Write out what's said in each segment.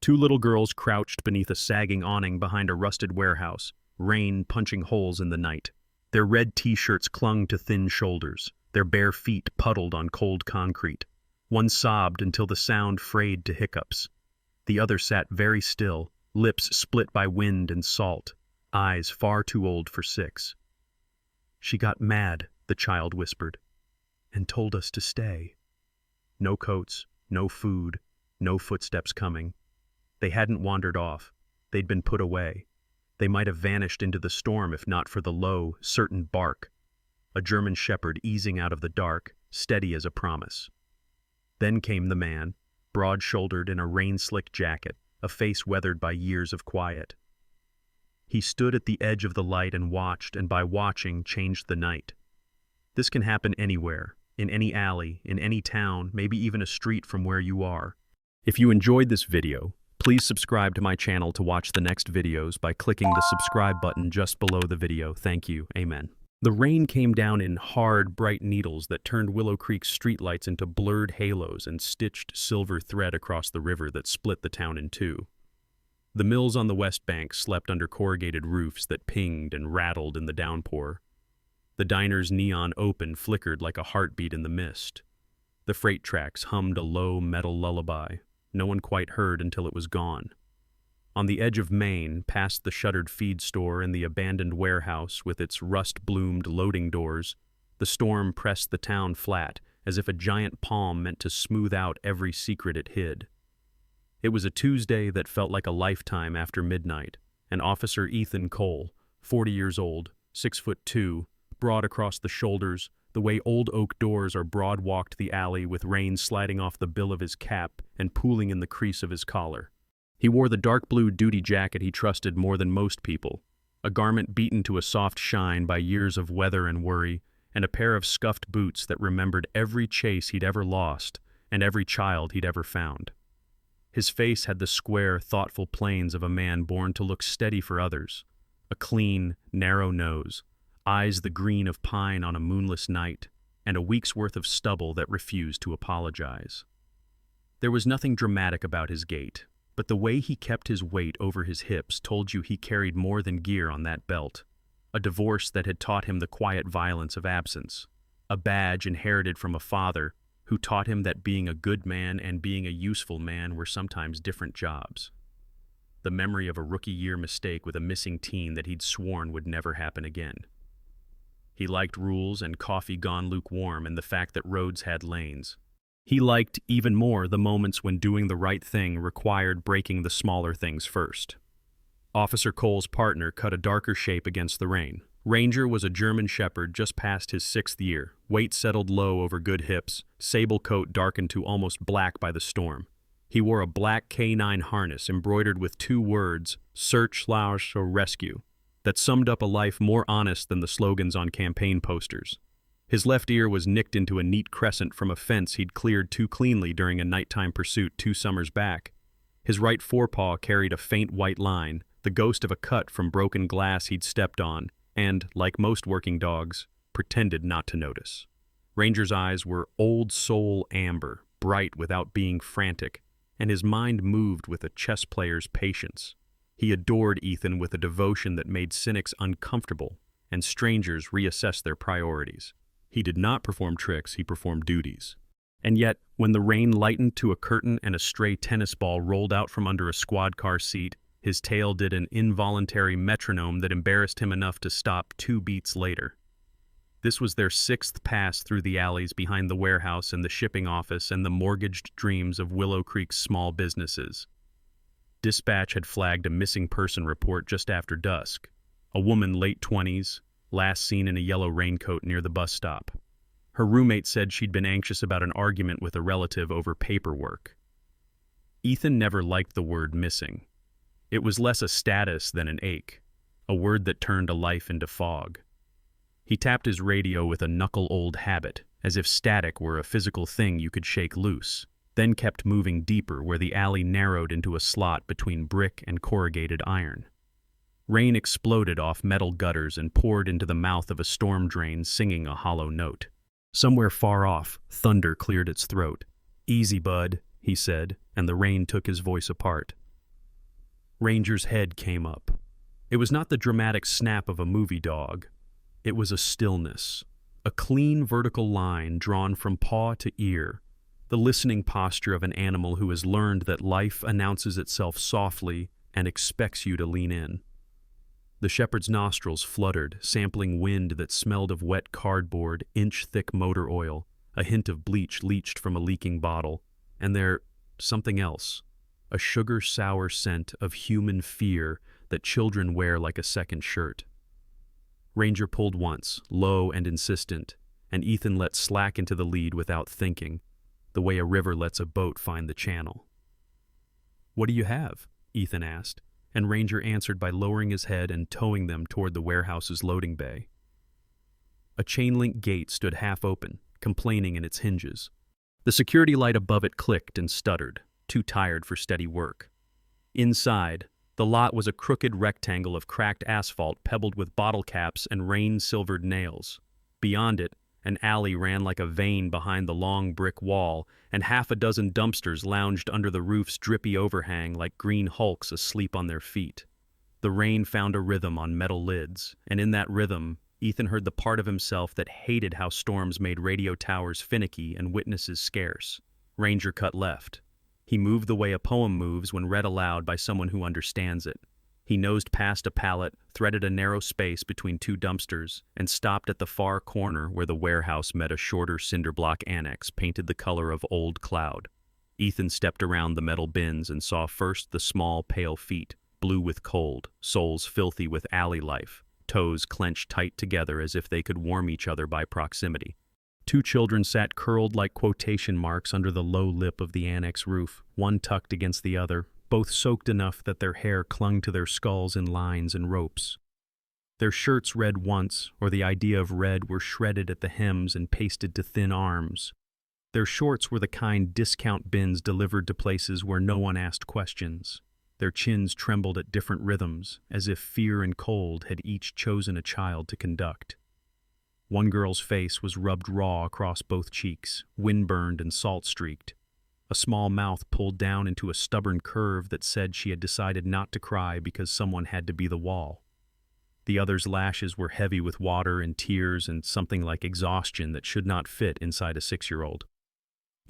Two little girls crouched beneath a sagging awning behind a rusted warehouse, rain punching holes in the night. Their red t-shirts clung to thin shoulders, their bare feet puddled on cold concrete. One sobbed until the sound frayed to hiccups. The other sat very still, lips split by wind and salt, eyes far too old for 6. "She got mad," the child whispered, "and told us to stay." No coats, no food, no footsteps coming. They hadn't wandered off. They'd been put away. They might have vanished into the storm if not for the low, certain bark. A German shepherd easing out of the dark, steady as a promise. Then came the man, broad-shouldered in a rain-slicked jacket, a face weathered by years of quiet. He stood at the edge of the light and watched, and by watching, changed the night. This can happen anywhere, in any alley, in any town, maybe even a street from where you are. If you enjoyed this video, please subscribe to my channel to watch the next videos by clicking the subscribe button just below the video. Thank you. Amen. The rain came down in hard, bright needles that turned Willow Creek's streetlights into blurred halos and stitched silver thread across the river that split the town in two. The mills on the west bank slept under corrugated roofs that pinged and rattled in the downpour. The diner's neon open flickered like a heartbeat in the mist. The freight tracks hummed a low metal lullaby no one quite heard until it was gone. On the edge of Maine, past the shuttered feed store and the abandoned warehouse with its rust-bloomed loading doors, the storm pressed the town flat, as if a giant palm meant to smooth out every secret it hid. It was a Tuesday that felt like a lifetime after midnight, and Officer Ethan Cole, 40 years old, 6'2", broad across the shoulders, the way old oak doors are broad, walked the alley with rain sliding off the bill of his cap and pooling in the crease of his collar. He wore the dark blue duty jacket he trusted more than most people, a garment beaten to a soft shine by years of weather and worry, and a pair of scuffed boots that remembered every chase he'd ever lost and every child he'd ever found. His face had the square, thoughtful planes of a man born to look steady for others, a clean, narrow nose, eyes the green of pine on a moonless night, and a week's worth of stubble that refused to apologize. There was nothing dramatic about his gait, but the way he kept his weight over his hips told you he carried more than gear on that belt, a divorce that had taught him the quiet violence of absence, a badge inherited from a father who taught him that being a good man and being a useful man were sometimes different jobs. The memory of a rookie-year mistake with a missing teen that he'd sworn would never happen again. He liked rules and coffee gone lukewarm and the fact that roads had lanes. He liked even more the moments when doing the right thing required breaking the smaller things first. Officer Cole's partner cut a darker shape against the rain. Ranger was a German shepherd just past his 6th year, weight settled low over good hips, sable coat darkened to almost black by the storm. He wore a black K9 harness embroidered with 2 words, search/rescue, that summed up a life more honest than the slogans on campaign posters. His left ear was nicked into a neat crescent from a fence he'd cleared too cleanly during a nighttime pursuit 2 summers back. His right forepaw carried a faint white line, the ghost of a cut from broken glass he'd stepped on, and, like most working dogs, pretended not to notice. Ranger's eyes were old soul amber, bright without being frantic, and his mind moved with a chess player's patience. He adored Ethan with a devotion that made cynics uncomfortable and strangers reassess their priorities. He did not perform tricks, he performed duties. And yet, when the rain lightened to a curtain and a stray tennis ball rolled out from under a squad car seat, his tail did an involuntary metronome that embarrassed him enough to stop 2 beats later. This was their 6th pass through the alleys behind the warehouse and the shipping office and the mortgaged dreams of Willow Creek's small businesses. Dispatch had flagged a missing person report just after dusk. A woman late 20s, last seen in a yellow raincoat near the bus stop. Her roommate said she'd been anxious about an argument with a relative over paperwork. Ethan never liked the word missing. It was less a status than an ache, a word that turned a life into fog. He tapped his radio with a knuckle-old habit, as if static were a physical thing you could shake loose, then kept moving deeper where the alley narrowed into a slot between brick and corrugated iron. Rain exploded off metal gutters and poured into the mouth of a storm drain, singing a hollow note. Somewhere far off, thunder cleared its throat. "Easy, bud," he said, and the rain took his voice apart. Ranger's head came up. It was not the dramatic snap of a movie dog. It was a stillness, a clean vertical line drawn from paw to ear, the listening posture of an animal who has learned that life announces itself softly and expects you to lean in. The shepherd's nostrils fluttered, sampling wind that smelled of wet cardboard, inch-thick motor oil, a hint of bleach leached from a leaking bottle, and there, something else, a sugar-sour scent of human fear that children wear like a second shirt. Ranger pulled once, low and insistent, and Ethan let slack into the lead without thinking, the way a river lets a boat find the channel. "What do you have?" Ethan asked, and Ranger answered by lowering his head and towing them toward the warehouse's loading bay. A chain-link gate stood half open, complaining in its hinges. The security light above it clicked and stuttered, too tired for steady work. Inside, the lot was a crooked rectangle of cracked asphalt pebbled with bottle caps and rain-silvered nails. Beyond it, an alley ran like a vein behind the long brick wall, and half a dozen dumpsters lounged under the roof's drippy overhang like green hulks asleep on their feet. The rain found a rhythm on metal lids, and in that rhythm, Ethan heard the part of himself that hated how storms made radio towers finicky and witnesses scarce. Ranger cut left. He moved the way a poem moves when read aloud by someone who understands it. He nosed past a pallet, threaded a narrow space between two dumpsters, and stopped at the far corner where the warehouse met a shorter cinder block annex painted the color of old cloud. Ethan stepped around the metal bins and saw first the small, pale feet, blue with cold, soles filthy with alley life, toes clenched tight together as if they could warm each other by proximity. Two children sat curled like quotation marks under the low lip of the annex roof, one tucked against the other, both soaked enough that their hair clung to their skulls in lines and ropes. Their shirts read once, or the idea of red, were shredded at the hems and pasted to thin arms. Their shorts were the kind discount bins delivered to places where no one asked questions. Their chins trembled at different rhythms, as if fear and cold had each chosen a child to conduct. One girl's face was rubbed raw across both cheeks, wind-burned and salt-streaked. A small mouth pulled down into a stubborn curve that said she had decided not to cry because someone had to be the wall. The other's lashes were heavy with water and tears and something like exhaustion that should not fit inside a 6-year-old.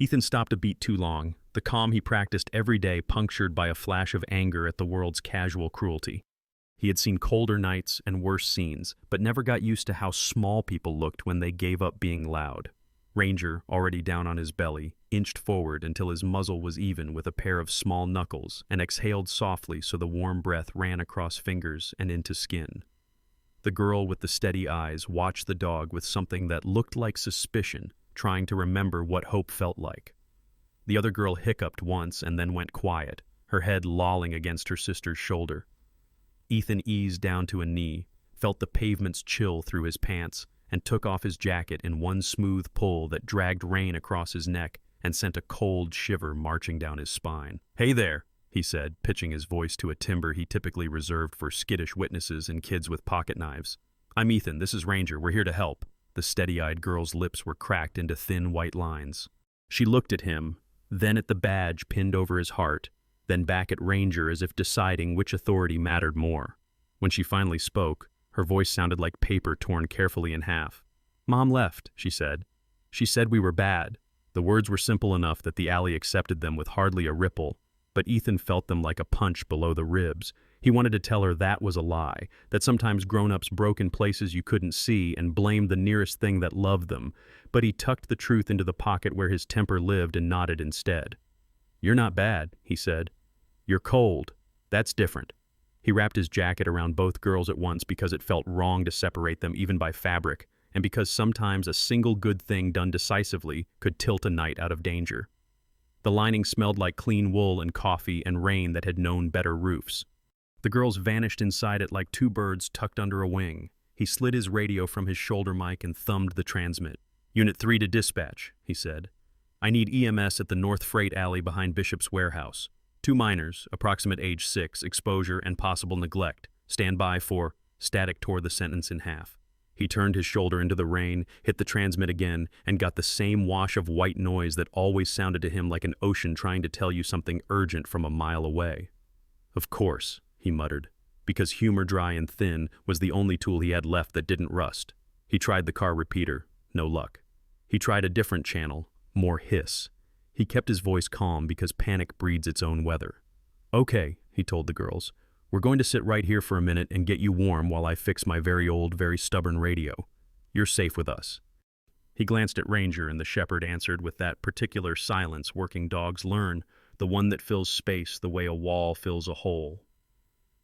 Ethan stopped a beat too long, the calm he practiced every day punctured by a flash of anger at the world's casual cruelty. He had seen colder nights and worse scenes, but never got used to how small people looked when they gave up being loud. Ranger, already down on his belly, inched forward until his muzzle was even with a pair of small knuckles and exhaled softly so the warm breath ran across fingers and into skin. The girl with the steady eyes watched the dog with something that looked like suspicion, trying to remember what hope felt like. The other girl hiccuped once and then went quiet, her head lolling against her sister's shoulder. Ethan eased down to a knee, felt the pavement's chill through his pants, and took off his jacket in one smooth pull that dragged rain across his neck and sent a cold shiver marching down his spine. "Hey there," he said, pitching his voice to a timbre he typically reserved for skittish witnesses and kids with pocket knives. "I'm Ethan, this is Ranger, we're here to help." The steady-eyed girl's lips were cracked into thin white lines. She looked at him, then at the badge pinned over his heart, then back at Ranger as if deciding which authority mattered more. When she finally spoke, her voice sounded like paper torn carefully in half. "Mom left," she said. "She said we were bad." The words were simple enough that the alley accepted them with hardly a ripple, but Ethan felt them like a punch below the ribs. He wanted to tell her that was a lie, that sometimes grown-ups broke in places you couldn't see and blamed the nearest thing that loved them, but he tucked the truth into the pocket where his temper lived and nodded instead. "You're not bad," he said. "You're cold. That's different." He wrapped his jacket around both girls at once because it felt wrong to separate them even by fabric, and because sometimes a single good thing done decisively could tilt a night out of danger. The lining smelled like clean wool and coffee and rain that had known better roofs. The girls vanished inside it like two birds tucked under a wing. He slid his radio from his shoulder mic and thumbed the transmit. "Unit 3 to dispatch," he said. "I need EMS at the North Freight Alley behind Bishop's warehouse. 2 minors, approximate age 6, exposure and possible neglect. Stand by for..." Static tore the sentence in half. He turned his shoulder into the rain, hit the transmit again, and got the same wash of white noise that always sounded to him like an ocean trying to tell you something urgent from a mile away. Of course, he muttered, because humor dry and thin was the only tool he had left that didn't rust. He tried the car repeater. No luck. He tried a different channel, more hiss. He kept his voice calm because panic breeds its own weather. Okay, he told the girls. We're going to sit right here for a minute and get you warm while I fix my very old, very stubborn radio. You're safe with us. He glanced at Ranger, and the shepherd answered with that particular silence working dogs learn, the one that fills space the way a wall fills a hole.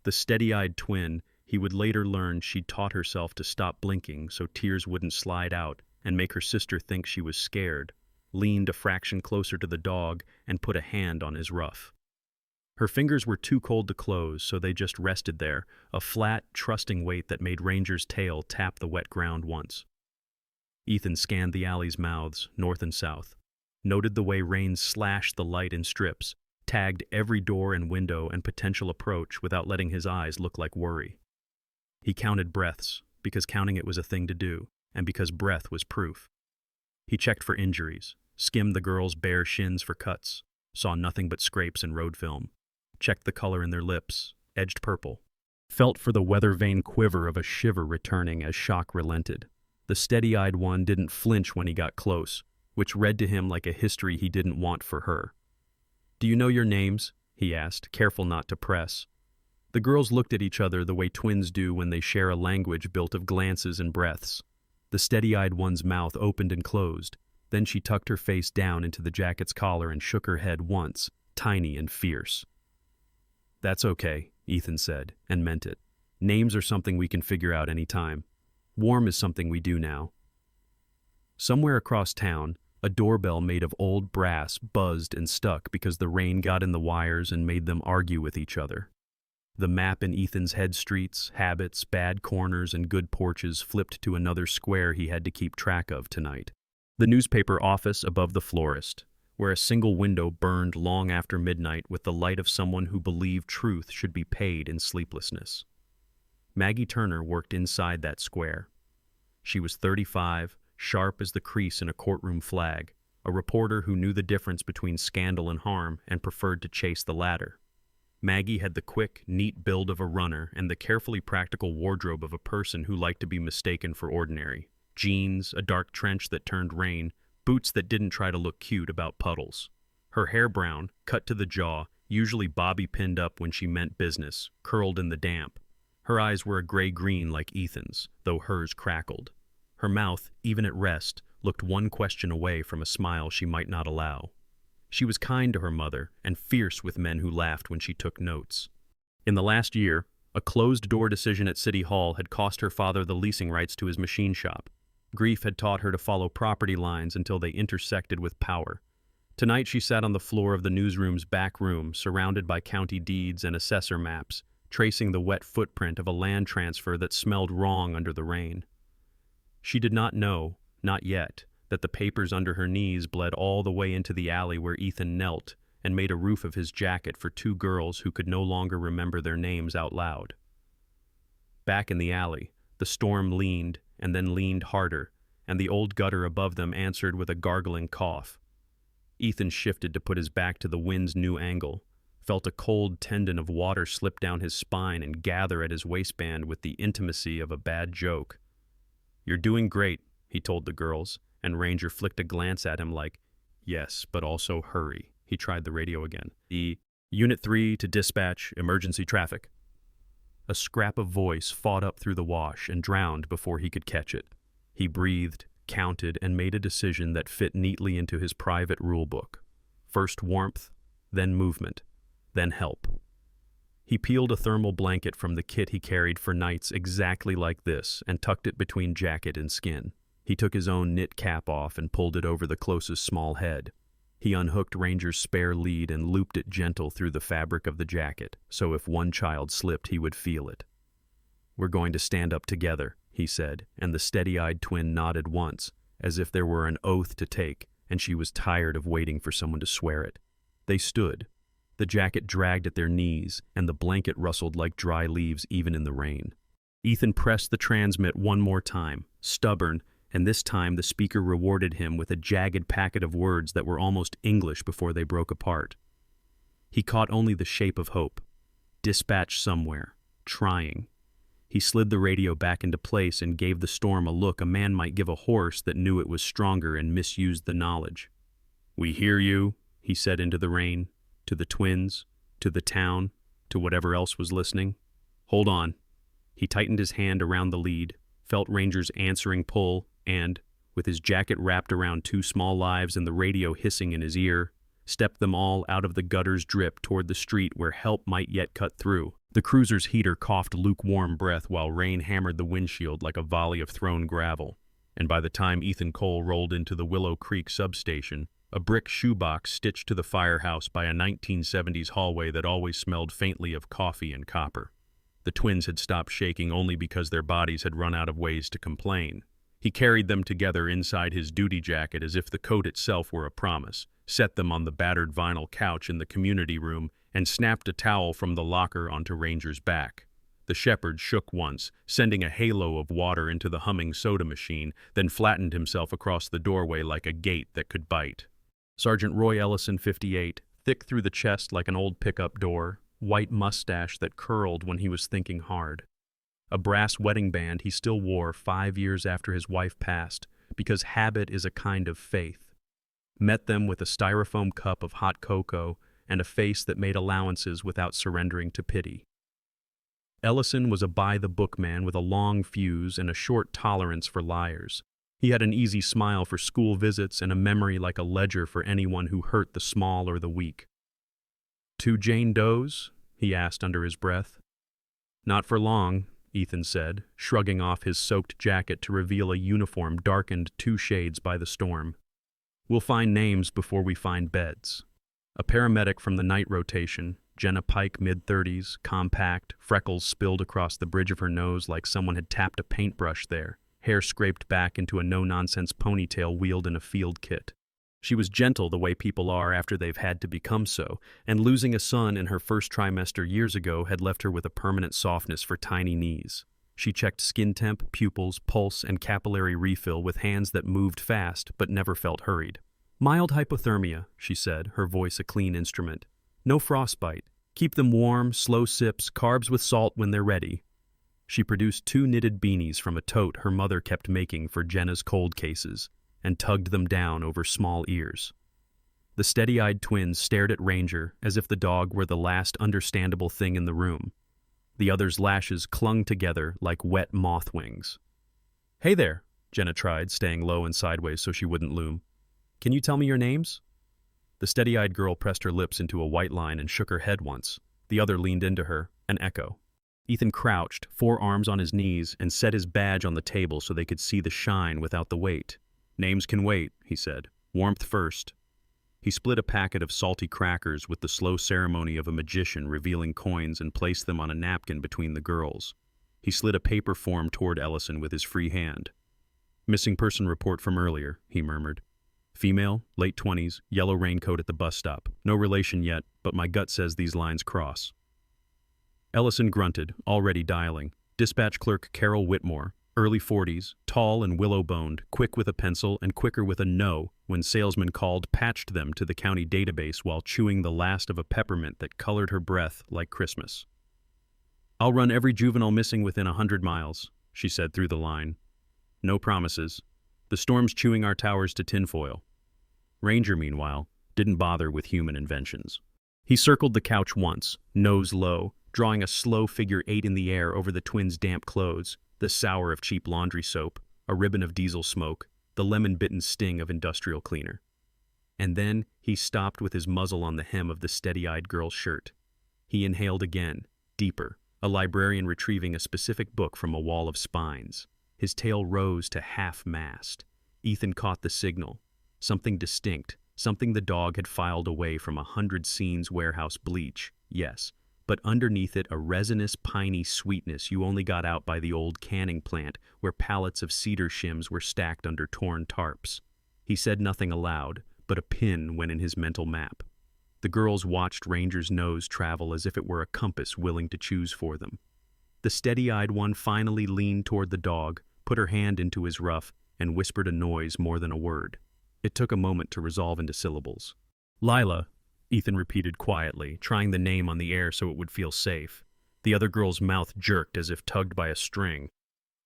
The steady-eyed twin, he would later learn she'd taught herself to stop blinking so tears wouldn't slide out and make her sister think she was scared, leaned a fraction closer to the dog and put a hand on his ruff. Her fingers were too cold to close, so they just rested there, a flat, trusting weight that made Ranger's tail tap the wet ground once. Ethan scanned the alley's mouths, north and south, noted the way Rain slashed the light in strips, tagged every door and window and potential approach without letting his eyes look like worry. He counted breaths, because counting it was a thing to do, and because breath was proof. He checked for injuries, skimmed the girls' bare shins for cuts, saw nothing but scrapes and road film, checked the color in their lips, edged purple, felt for the weather-vane quiver of a shiver returning as shock relented. The steady-eyed one didn't flinch when he got close, which read to him like a history he didn't want for her. "Do you know your names?" he asked, careful not to press. The girls looked at each other the way twins do when they share a language built of glances and breaths. The steady-eyed one's mouth opened and closed. Then she tucked her face down into the jacket's collar and shook her head once, tiny and fierce. "That's okay," Ethan said, and meant it. "Names are something we can figure out any time. Warm is something we do now." Somewhere across town, a doorbell made of old brass buzzed and stuck because the rain got in the wires and made them argue with each other. The map in Ethan's head streets, habits, bad corners, and good porches flipped to another square he had to keep track of tonight. The newspaper office above the florist, where a single window burned long after midnight with the light of someone who believed truth should be paid in sleeplessness. Maggie Turner worked inside that square. She was 35, sharp as the crease in a courtroom flag, a reporter who knew the difference between scandal and harm and preferred to chase the latter. Maggie had the quick, neat build of a runner and the carefully practical wardrobe of a person who liked to be mistaken for ordinary. Jeans, a dark trench that turned rain, boots that didn't try to look cute about puddles. Her hair brown, cut to the jaw, usually bobby-pinned up when she meant business, curled in the damp. Her eyes were a gray-green like Ethan's, though hers crackled. Her mouth, even at rest, looked one question away from a smile she might not allow. She was kind to her mother and fierce with men who laughed when she took notes. In the last year, a closed-door decision at City Hall had cost her father the leasing rights to his machine shop. Grief had taught her to follow property lines until they intersected with power. Tonight she sat on the floor of the newsroom's back room, surrounded by county deeds and assessor maps, tracing the wet footprint of a land transfer that smelled wrong under the rain. She did not know, not yet, that the papers under her knees bled all the way into the alley where Ethan knelt and made a roof of his jacket for two girls who could no longer remember their names out loud. Back in the alley, the storm leaned and then leaned harder, and the old gutter above them answered with a gargling cough. Ethan shifted to put his back to the wind's new angle, felt a cold tendon of water slip down his spine and gather at his waistband with the intimacy of a bad joke. "You're doing great," he told the girls, and Ranger flicked a glance at him like, "Yes, but also hurry." He tried the radio again. "The Unit 3 to dispatch, emergency traffic." A scrap of voice fought up through the wash and drowned before he could catch it. He breathed, counted, and made a decision that fit neatly into his private rule book. First warmth, then movement, then help. He peeled a thermal blanket from the kit he carried for nights exactly like this and tucked it between jacket and skin. He took his own knit cap off and pulled it over the closest small head. He unhooked Ranger's spare lead and looped it gentle through the fabric of the jacket, so if one child slipped, he would feel it. "We're going to stand up together," he said, and the steady-eyed twin nodded once, as if there were an oath to take, and she was tired of waiting for someone to swear it. They stood. The jacket dragged at their knees, and the blanket rustled like dry leaves even in the rain. Ethan pressed the transmit one more time, stubborn, and this time the speaker rewarded him with a jagged packet of words that were almost English before they broke apart. He caught only the shape of hope. Dispatch somewhere. Trying. He slid the radio back into place and gave the storm a look a man might give a horse that knew it was stronger and misused the knowledge. "We hear you," he said into the rain, to the twins, to the town, to whatever else was listening. "Hold on." He tightened his hand around the lead, felt Ranger's answering pull, and, with his jacket wrapped around two small lives and the radio hissing in his ear, stepped them all out of the gutter's drip toward the street where help might yet cut through. The cruiser's heater coughed lukewarm breath while rain hammered the windshield like a volley of thrown gravel, and by the time Ethan Cole rolled into the Willow Creek substation, a brick shoebox stitched to the firehouse by a 1970s hallway that always smelled faintly of coffee and copper. The twins had stopped shaking only because their bodies had run out of ways to complain. He carried them together inside his duty jacket as if the coat itself were a promise, set them on the battered vinyl couch in the community room, and snapped a towel from the locker onto Ranger's back. The shepherd shook once, sending a halo of water into the humming soda machine, then flattened himself across the doorway like a gate that could bite. Sergeant Roy Ellison, 58, thick through the chest like an old pickup door, white mustache that curled when he was thinking hard. A brass wedding band he still wore 5 years after his wife passed, because habit is a kind of faith. Met them with a styrofoam cup of hot cocoa and a face that made allowances without surrendering to pity. Ellison was a by-the-book man with a long fuse and a short tolerance for liars. He had an easy smile for school visits and a memory like a ledger for anyone who hurt the small or the weak. "To Jane Doe's?" he asked under his breath. "Not for long," Ethan said, shrugging off his soaked jacket to reveal a uniform darkened 2 shades by the storm. "We'll find names before we find beds." A paramedic from the night rotation, Jenna Pike, mid-30s, compact, freckles spilled across the bridge of her nose like someone had tapped a paintbrush there, hair scraped back into a no-nonsense ponytail wheeled in a field kit. She was gentle the way people are after they've had to become so, and losing a son in her first trimester years ago had left her with a permanent softness for tiny knees. She checked skin temp, pupils, pulse, and capillary refill with hands that moved fast but never felt hurried. "Mild hypothermia," she said, her voice a clean instrument. "No frostbite. Keep them warm, slow sips, carbs with salt when they're ready." She produced 2 knitted beanies from a tote her mother kept making for Jenna's cold cases, and tugged them down over small ears. The steady-eyed twins stared at Ranger as if the dog were the last understandable thing in the room. The other's lashes clung together like wet moth wings. "Hey there," Jenna tried, staying low and sideways so she wouldn't loom. "Can you tell me your names?" The steady-eyed girl pressed her lips into a white line and shook her head once. The other leaned into her, an echo. Ethan crouched, 4 arms on his knees, and set his badge on the table so they could see the shine without the weight. "Names can wait," he said. "Warmth first." He split a packet of salty crackers with the slow ceremony of a magician revealing coins and placed them on a napkin between the girls. He slid a paper form toward Ellison with his free hand. "Missing person report from earlier," he murmured. "Female, late 20s, yellow raincoat at the bus stop. No relation yet, but my gut says these lines cross." Ellison grunted, already dialing. Dispatch clerk Carol Whitmore, early 40s, tall and willow-boned, quick with a pencil and quicker with a no when salesmen called, patched them to the county database while chewing the last of a peppermint that colored her breath like Christmas. "I'll run every juvenile missing within 100 miles, she said through the line. "No promises. The storm's chewing our towers to tinfoil." Ranger, meanwhile, didn't bother with human inventions. He circled the couch once, nose low, drawing a slow figure 8 in the air over the twins' damp clothes, the sour of cheap laundry soap, a ribbon of diesel smoke, the lemon-bitten sting of industrial cleaner. And then he stopped with his muzzle on the hem of the steady-eyed girl's shirt. He inhaled again, deeper, a librarian retrieving a specific book from a wall of spines. His tail rose to half-mast. Ethan caught the signal. Something distinct, something the dog had filed away from 100 scenes warehouse bleach, yes, but underneath it a resinous, piney sweetness you only got out by the old canning plant where pallets of cedar shims were stacked under torn tarps. He said nothing aloud, but a pin went in his mental map. The girls watched Ranger's nose travel as if it were a compass willing to choose for them. The steady-eyed one finally leaned toward the dog, put her hand into his ruff, and whispered a noise more than a word. It took a moment to resolve into syllables. "Lila," Ethan repeated quietly, trying the name on the air so it would feel safe. The other girl's mouth jerked as if tugged by a string.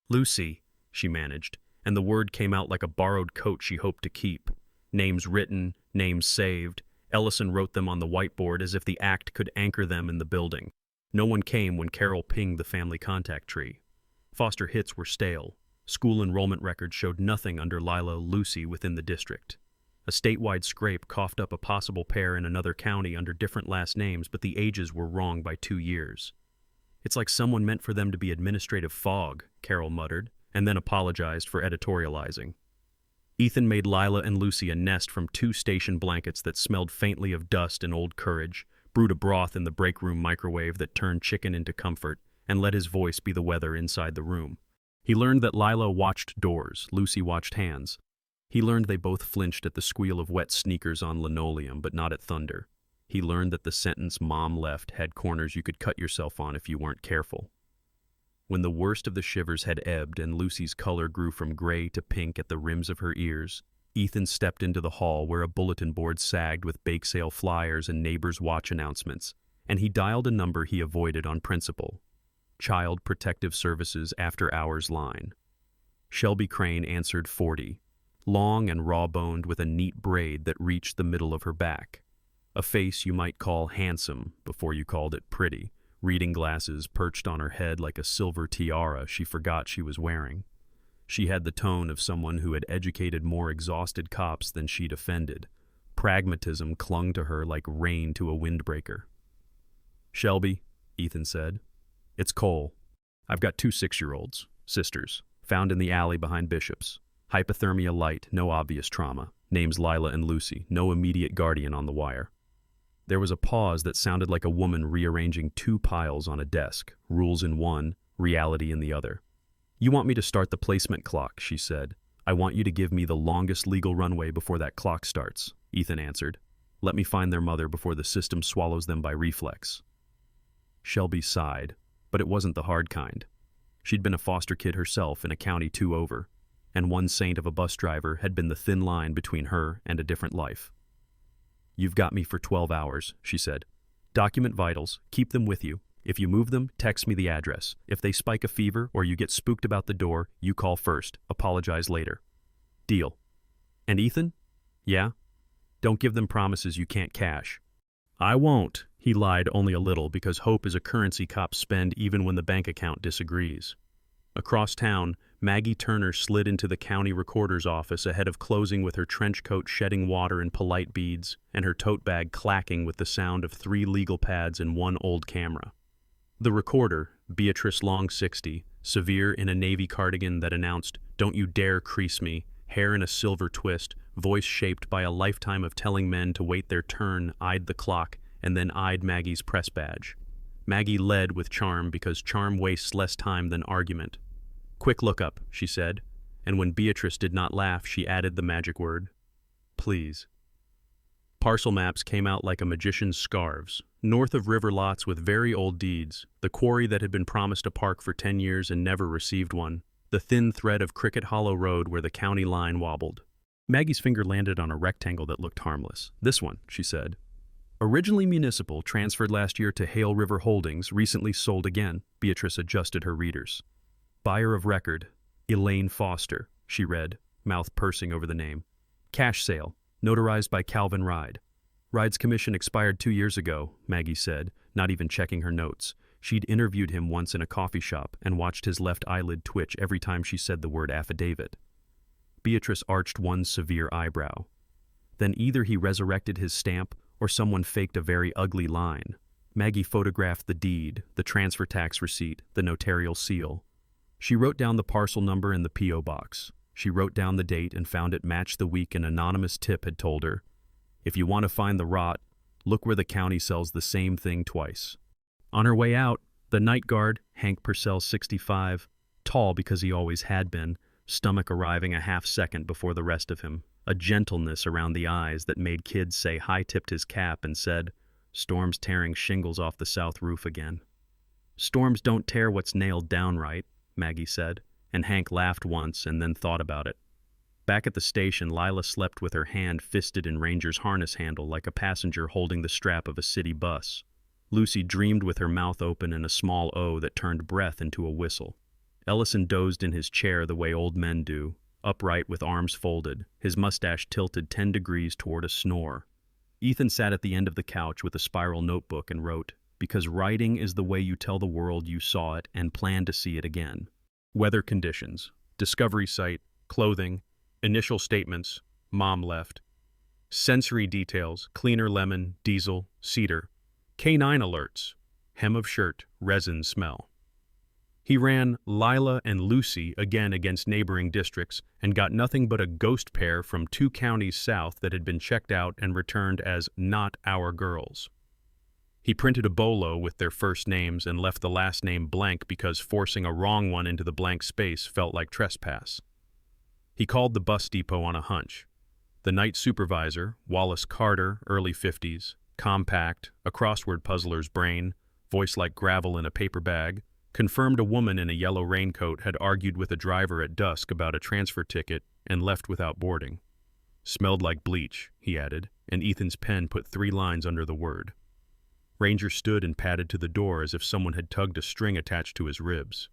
Lucy, she managed, and the word came out like a borrowed coat she hoped to keep. Names written, names saved. Ellison wrote them on the whiteboard as if the act could anchor them in the building. No one came when Carol pinged the family contact tree. Foster hits were stale. School enrollment records showed nothing under Lila Lucy within the district. A statewide scrape coughed up a possible pair in another county under different last names, but the ages were wrong by 2 years. It's like someone meant for them to be administrative fog, Carol muttered, and then apologized for editorializing. Ethan made Lila and Lucy a nest from 2 station blankets that smelled faintly of dust and old courage, brewed a broth in the break room microwave that turned chicken into comfort, and let his voice be the weather inside the room. He learned that Lila watched doors, Lucy watched hands. He learned they both flinched at the squeal of wet sneakers on linoleum, but not at thunder. He learned that the sentence "Mom left" had corners you could cut yourself on if you weren't careful. When the worst of the shivers had ebbed and Lucy's color grew from gray to pink at the rims of her ears, Ethan stepped into the hall where a bulletin board sagged with bake sale flyers and neighbors' watch announcements, and he dialed a number he avoided on principle. Child Protective Services after-hours line. Shelby Crane answered 40, long and raw-boned with a neat braid that reached the middle of her back. A face you might call handsome before you called it pretty, reading glasses perched on her head like a silver tiara she forgot she was wearing. She had the tone of someone who had educated more exhausted cops than she'd offended. Pragmatism clung to her like rain to a windbreaker. "Shelby," Ethan said. "It's Cole. I've got 2 6-year-olds, sisters, found in the alley behind Bishop's. Hypothermia light, no obvious trauma. Names Lila and Lucy, no immediate guardian on the wire." There was a pause that sounded like a woman rearranging 2 piles on a desk, rules in one, reality in the other. "You want me to start the placement clock," she said. "I want you to give me the longest legal runway before that clock starts," Ethan answered. "Let me find their mother before the system swallows them by reflex." Shelby sighed, but it wasn't the hard kind. She'd been a foster kid herself in a county 2 over, and one saint of a bus driver had been the thin line between her and a different life. "You've got me for 12 hours, she said. "Document vitals, keep them with you. If you move them, text me the address. If they spike a fever or you get spooked about the door, you call first, apologize later. Deal." "And Ethan?" "Yeah? Don't give them promises you can't cash." "I won't," he lied only a little because hope is a currency cops spend even when the bank account disagrees. Across town, Maggie Turner slid into the county recorder's office ahead of closing with her trench coat shedding water in polite beads and her tote bag clacking with the sound of 3 legal pads and 1 old camera. The recorder, Beatrice Long 60, severe in a navy cardigan that announced, "Don't you dare crease me," hair in a silver twist, voice shaped by a lifetime of telling men to wait their turn, eyed the clock, and then eyed Maggie's press badge. Maggie led with charm because charm wastes less time than argument. "Quick lookup," she said, and when Beatrice did not laugh, she added the magic word, "Please." Parcel maps came out like a magician's scarves, north of river lots with very old deeds, the quarry that had been promised a park for 10 years and never received one, the thin thread of Cricket Hollow Road where the county line wobbled. Maggie's finger landed on a rectangle that looked harmless. "This one," she said. "Originally municipal, transferred last year to Hale River Holdings, recently sold again." Beatrice adjusted her readers. "Buyer of record, Elaine Foster," she read, mouth pursing over the name. "Cash sale, notarized by Calvin Ride." "Ride's commission expired 2 years ago," Maggie said, not even checking her notes. She'd interviewed him once in a coffee shop and watched his left eyelid twitch every time she said the word affidavit. Beatrice arched one severe eyebrow. Then either he resurrected his stamp or someone faked a very ugly line. Maggie photographed the deed, the transfer tax receipt, the notarial seal. She wrote down the parcel number in the P.O. box. She wrote down the date and found it matched the week an anonymous tip had told her. "If you want to find the rot, look where the county sells the same thing twice." On her way out, the night guard, Hank Purcell 65, tall because he always had been, stomach arriving a half-second before the rest of him, a gentleness around the eyes that made kids say high-tipped his cap and said, "Storm's tearing shingles off the south roof again." "Storms don't tear what's nailed down right," Maggie said, and Hank laughed once and then thought about it. Back at the station, Lila slept with her hand fisted in Ranger's harness handle like a passenger holding the strap of a city bus. Lucy dreamed with her mouth open and a small O that turned breath into a whistle. Ellison dozed in his chair the way old men do, upright with arms folded, his mustache tilted 10 degrees toward a snore. Ethan sat at the end of the couch with a spiral notebook and wrote, "Because writing is the way you tell the world you saw it and plan to see it again." Weather conditions, discovery site, clothing, initial statements, mom left. Sensory details, cleaner lemon, diesel, cedar. Canine alerts, hem of shirt, resin smell. He ran Lila and Lucy again against neighboring districts and got nothing but a ghost pair from 2 counties south that had been checked out and returned as not our girls. He printed a bolo with their first names and left the last name blank because forcing a wrong one into the blank space felt like trespass. He called the bus depot on a hunch. The night supervisor, Wallace Carter, early 50s, compact, a crossword puzzler's brain, voice like gravel in a paper bag, confirmed a woman in a yellow raincoat had argued with a driver at dusk about a transfer ticket and left without boarding. Smelled like bleach, he added, and Ethan's pen put 3 lines under the word. Ranger stood and padded to the door as if someone had tugged a string attached to his ribs.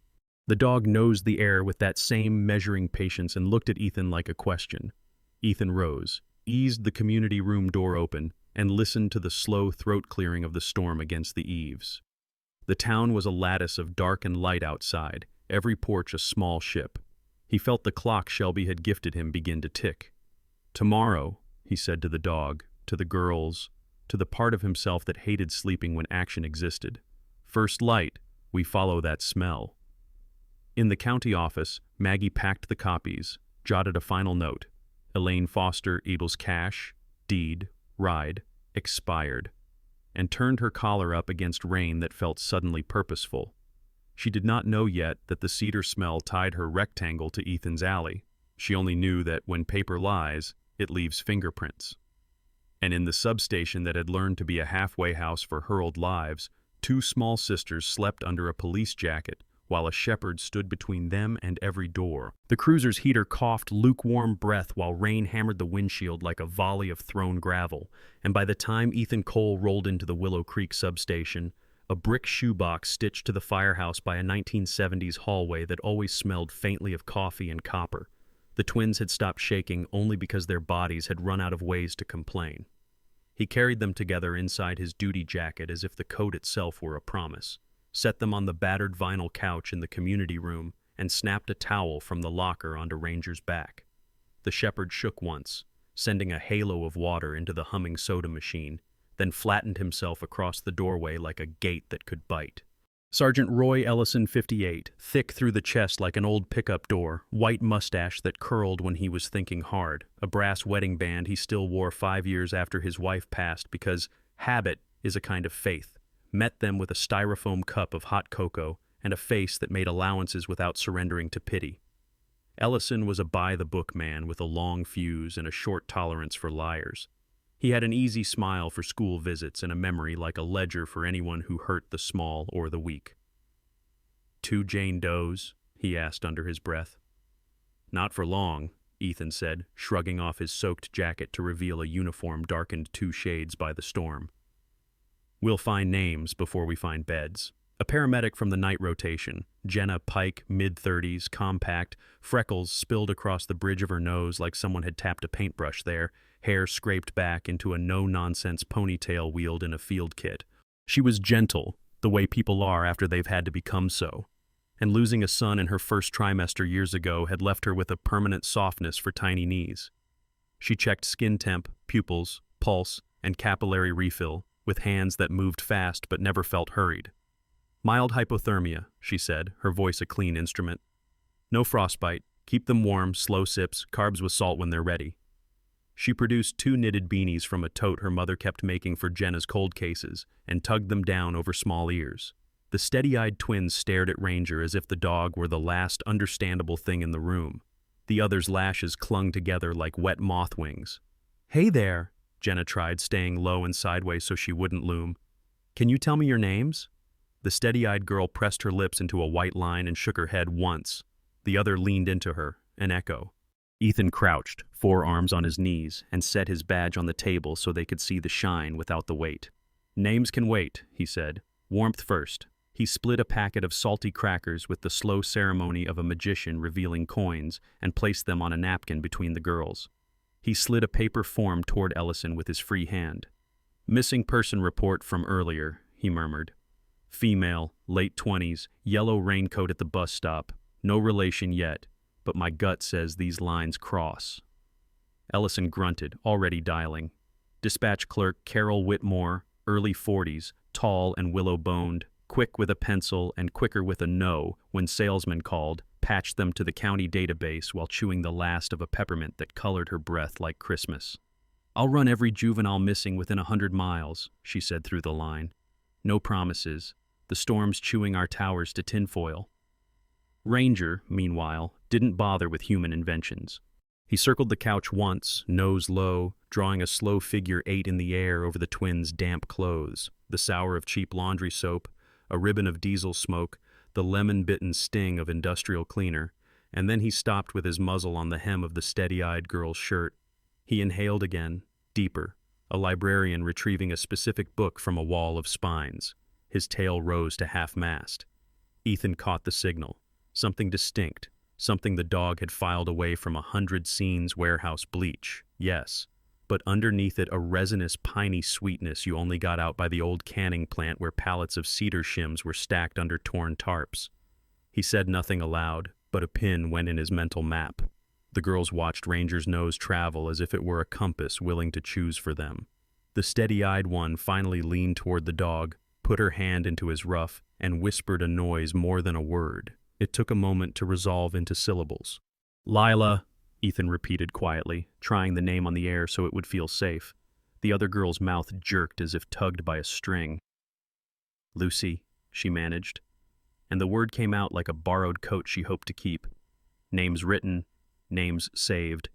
The dog nosed the air with that same measuring patience and looked at Ethan like a question. Ethan rose, eased the community room door open, and listened to the slow throat clearing of the storm against the eaves. The town was a lattice of dark and light outside, every porch a small ship. He felt the clock Shelby had gifted him begin to tick. "Tomorrow," he said to the dog, to the girls, to the part of himself that hated sleeping when action existed. "First light, we follow that smell." In the county office, Maggie packed the copies, jotted a final note. Elaine Foster Eagles cash, deed, ride, expired, and turned her collar up against rain that felt suddenly purposeful. She did not know yet that the cedar smell tied her rectangle to Ethan's alley. She only knew that when paper lies, it leaves fingerprints. And in the substation that had learned to be a halfway house for hurled lives, 2 small sisters slept under a police jacket, while a shepherd stood between them and every door. The cruiser's heater coughed lukewarm breath while rain hammered the windshield like a volley of thrown gravel, and by the time Ethan Cole rolled into the Willow Creek substation, a brick shoebox stitched to the firehouse by a 1970s hallway that always smelled faintly of coffee and copper. The twins had stopped shaking only because their bodies had run out of ways to complain. He carried them together inside his duty jacket as if the coat itself were a promise, set them on the battered vinyl couch in the community room, and snapped a towel from the locker onto Ranger's back. The shepherd shook once, sending a halo of water into the humming soda machine, then flattened himself across the doorway like a gate that could bite. Sergeant Roy Ellison, 58, thick through the chest like an old pickup door, white mustache that curled when he was thinking hard, a brass wedding band he still wore 5 years after his wife passed because habit is a kind of faith, met them with a styrofoam cup of hot cocoa and a face that made allowances without surrendering to pity. Ellison was a by-the-book man with a long fuse and a short tolerance for liars. He had an easy smile for school visits and a memory like a ledger for anyone who hurt the small or the weak. "2 Jane Does?" he asked under his breath. "Not for long," Ethan said, shrugging off his soaked jacket to reveal a uniform darkened 2 shades by the storm. "We'll find names before we find beds." A paramedic from the night rotation, Jenna Pike, mid-30s, compact, freckles spilled across the bridge of her nose like someone had tapped a paintbrush there, hair scraped back into a no-nonsense ponytail wheeled in a field kit. She was gentle, the way people are after they've had to become so, and losing a son in her first trimester years ago had left her with a permanent softness for tiny knees. She checked skin temp, pupils, pulse, and capillary refill, with hands that moved fast but never felt hurried. "Mild hypothermia," she said, her voice a clean instrument. "No frostbite. Keep them warm, slow sips, carbs with salt when they're ready." She produced 2 knitted beanies from a tote her mother kept making for Jenna's cold cases and tugged them down over small ears. The steady-eyed twins stared at Ranger as if the dog were the last understandable thing in the room. The other's lashes clung together like wet moth wings. "Hey there," Jenna tried, staying low and sideways so she wouldn't loom. "Can you tell me your names?" The steady-eyed girl pressed her lips into a white line and shook her head once. The other leaned into her, an echo. Ethan crouched, forearms on his knees, and set his badge on the table so they could see the shine without the weight. "Names can wait," he said. "Warmth first." He split a packet of salty crackers with the slow ceremony of a magician revealing coins and placed them on a napkin between the girls. He slid a paper form toward Ellison with his free hand. "Missing person report from earlier," he murmured. "Female, late 20s, yellow raincoat at the bus stop. No relation yet, but my gut says these lines cross." Ellison grunted, already dialing. Dispatch clerk Carol Whitmore, early 40s, tall and willow-boned, quick with a pencil and quicker with a no when salesmen called, patched them to the county database while chewing the last of a peppermint that colored her breath like Christmas. "I'll run every juvenile missing within 100 miles, she said through the line. "No promises. The storm's chewing our towers to tinfoil." Ranger, meanwhile, didn't bother with human inventions. He circled the couch once, nose low, drawing a slow figure 8 in the air over the twins' damp clothes, the sour of cheap laundry soap, a ribbon of diesel smoke, the lemon-bitten sting of industrial cleaner, and then he stopped with his muzzle on the hem of the steady-eyed girl's shirt. He inhaled again, deeper, a librarian retrieving a specific book from a wall of spines. His tail rose to half-mast. Ethan caught the signal. Something distinct, something the dog had filed away from 100 scenes warehouse bleach, yes, but underneath it a resinous, piney sweetness you only got out by the old canning plant where pallets of cedar shims were stacked under torn tarps. He said nothing aloud, but a pin went in his mental map. The girls watched Ranger's nose travel as if it were a compass willing to choose for them. The steady-eyed one finally leaned toward the dog, put her hand into his ruff, and whispered a noise more than a word. It took a moment to resolve into syllables. "Lila," Ethan repeated quietly, trying the name on the air so it would feel safe. The other girl's mouth jerked as if tugged by a string. "Lucy," she managed, and the word came out like a borrowed coat she hoped to keep. Names written, names saved.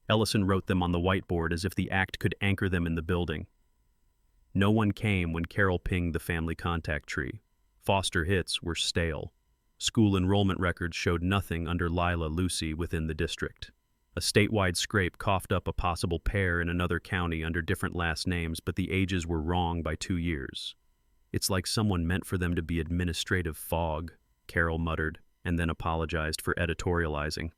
Ellison wrote them on the whiteboard as if the act could anchor them in the building. No one came when Carol pinged the family contact tree. Foster hits were stale. School enrollment records showed nothing under Lila Lucy within the district. A statewide scrape coughed up a possible pair in another county under different last names, but the ages were wrong by 2 years. "It's like someone meant for them to be administrative fog," Carol muttered, and then apologized for editorializing.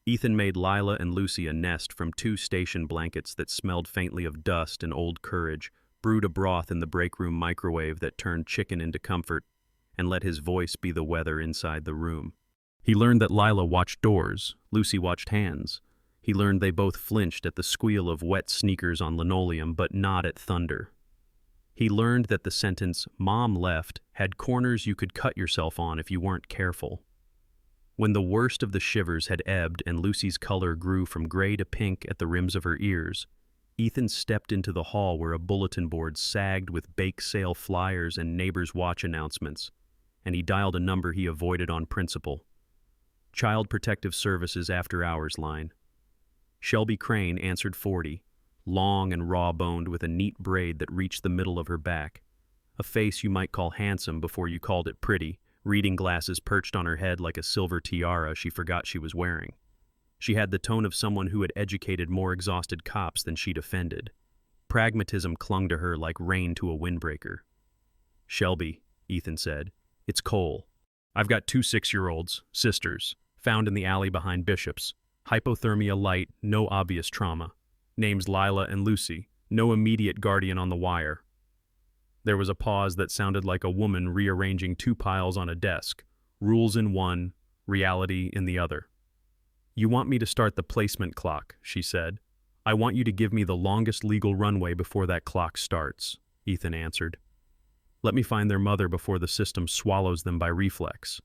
Ethan made Lila and Lucy a nest from 2 station blankets that smelled faintly of dust and old courage, brewed a broth in the break room microwave that turned chicken into comfort, and let his voice be the weather inside the room. He learned that Lila watched doors, Lucy watched hands. He learned they both flinched at the squeal of wet sneakers on linoleum, but not at thunder. He learned that the sentence, "Mom left," had corners you could cut yourself on if you weren't careful. When the worst of the shivers had ebbed and Lucy's color grew from gray to pink at the rims of her ears, Ethan stepped into the hall where a bulletin board sagged with bake sale flyers and neighbors' watch announcements, and he dialed a number he avoided on principle. Child Protective Services after-hours line. Shelby Crane answered 40, long and raw-boned with a neat braid that reached the middle of her back. A face you might call handsome before you called it pretty, reading glasses perched on her head like a silver tiara she forgot she was wearing. She had the tone of someone who had educated more exhausted cops than she'd offended. Pragmatism clung to her like rain to a windbreaker. "Shelby," Ethan said, "it's Cole. I've got 2 6-year-olds, sisters, found in the alley behind Bishop's. Hypothermia light, no obvious trauma. Names Lila and Lucy, no immediate guardian on the wire." There was a pause that sounded like a woman rearranging 2 piles on a desk, rules in one, reality in the other. "You want me to start the placement clock," she said. "I want you to give me the longest legal runway before that clock starts," Ethan answered. "Let me find their mother before the system swallows them by reflex."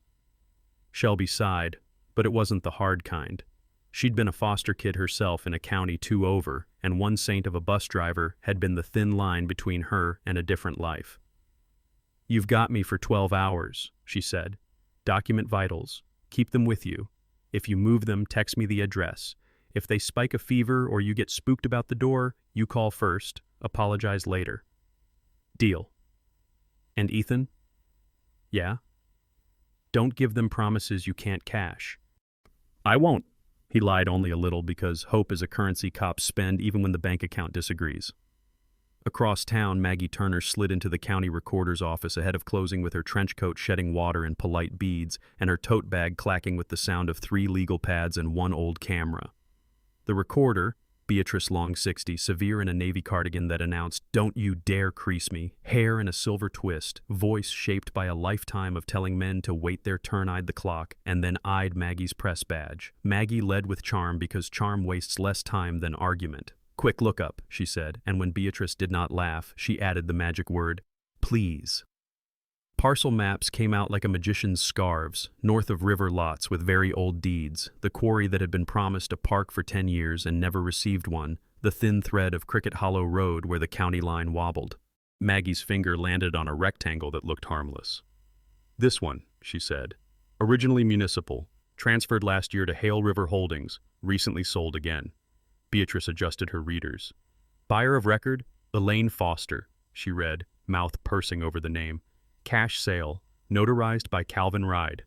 Shelby sighed, but it wasn't the hard kind. She'd been a foster kid herself in a county 2 over, and one saint of a bus driver had been the thin line between her and a different life. "You've got me for 12 hours, she said. "Document vitals. Keep them with you. If you move them, text me the address. If they spike a fever or you get spooked about the door, you call first, apologize later. Deal." "And Ethan?" "Yeah?" "Don't give them promises you can't cash." "I won't," He lied only a little because hope is a currency cops spend even when the bank account disagrees. Across town, Maggie Turner slid into the county recorder's office ahead of closing with her trench coat shedding water in polite beads and her tote bag clacking with the sound of 3 legal pads and 1 old camera. The recorder, Beatrice Long 60, severe in a navy cardigan that announced, "Don't you dare crease me," hair in a silver twist, voice shaped by a lifetime of telling men to wait their turn, eyed the clock, and then eyed Maggie's press badge. Maggie led with charm because charm wastes less time than argument. "Quick, look up," she said, and when Beatrice did not laugh, she added the magic word, "Please." Parcel maps came out like a magician's scarves, north of river lots with very old deeds, the quarry that had been promised a park for 10 years and never received one, the thin thread of Cricket Hollow Road where the county line wobbled. Maggie's finger landed on a rectangle that looked harmless. "This one," she said. "Originally municipal, transferred last year to Hale River Holdings, recently sold again." Beatrice adjusted her readers. "Buyer of record, Elaine Foster," she read, mouth pursing over the name. "Cash sale, notarized by Calvin Ride."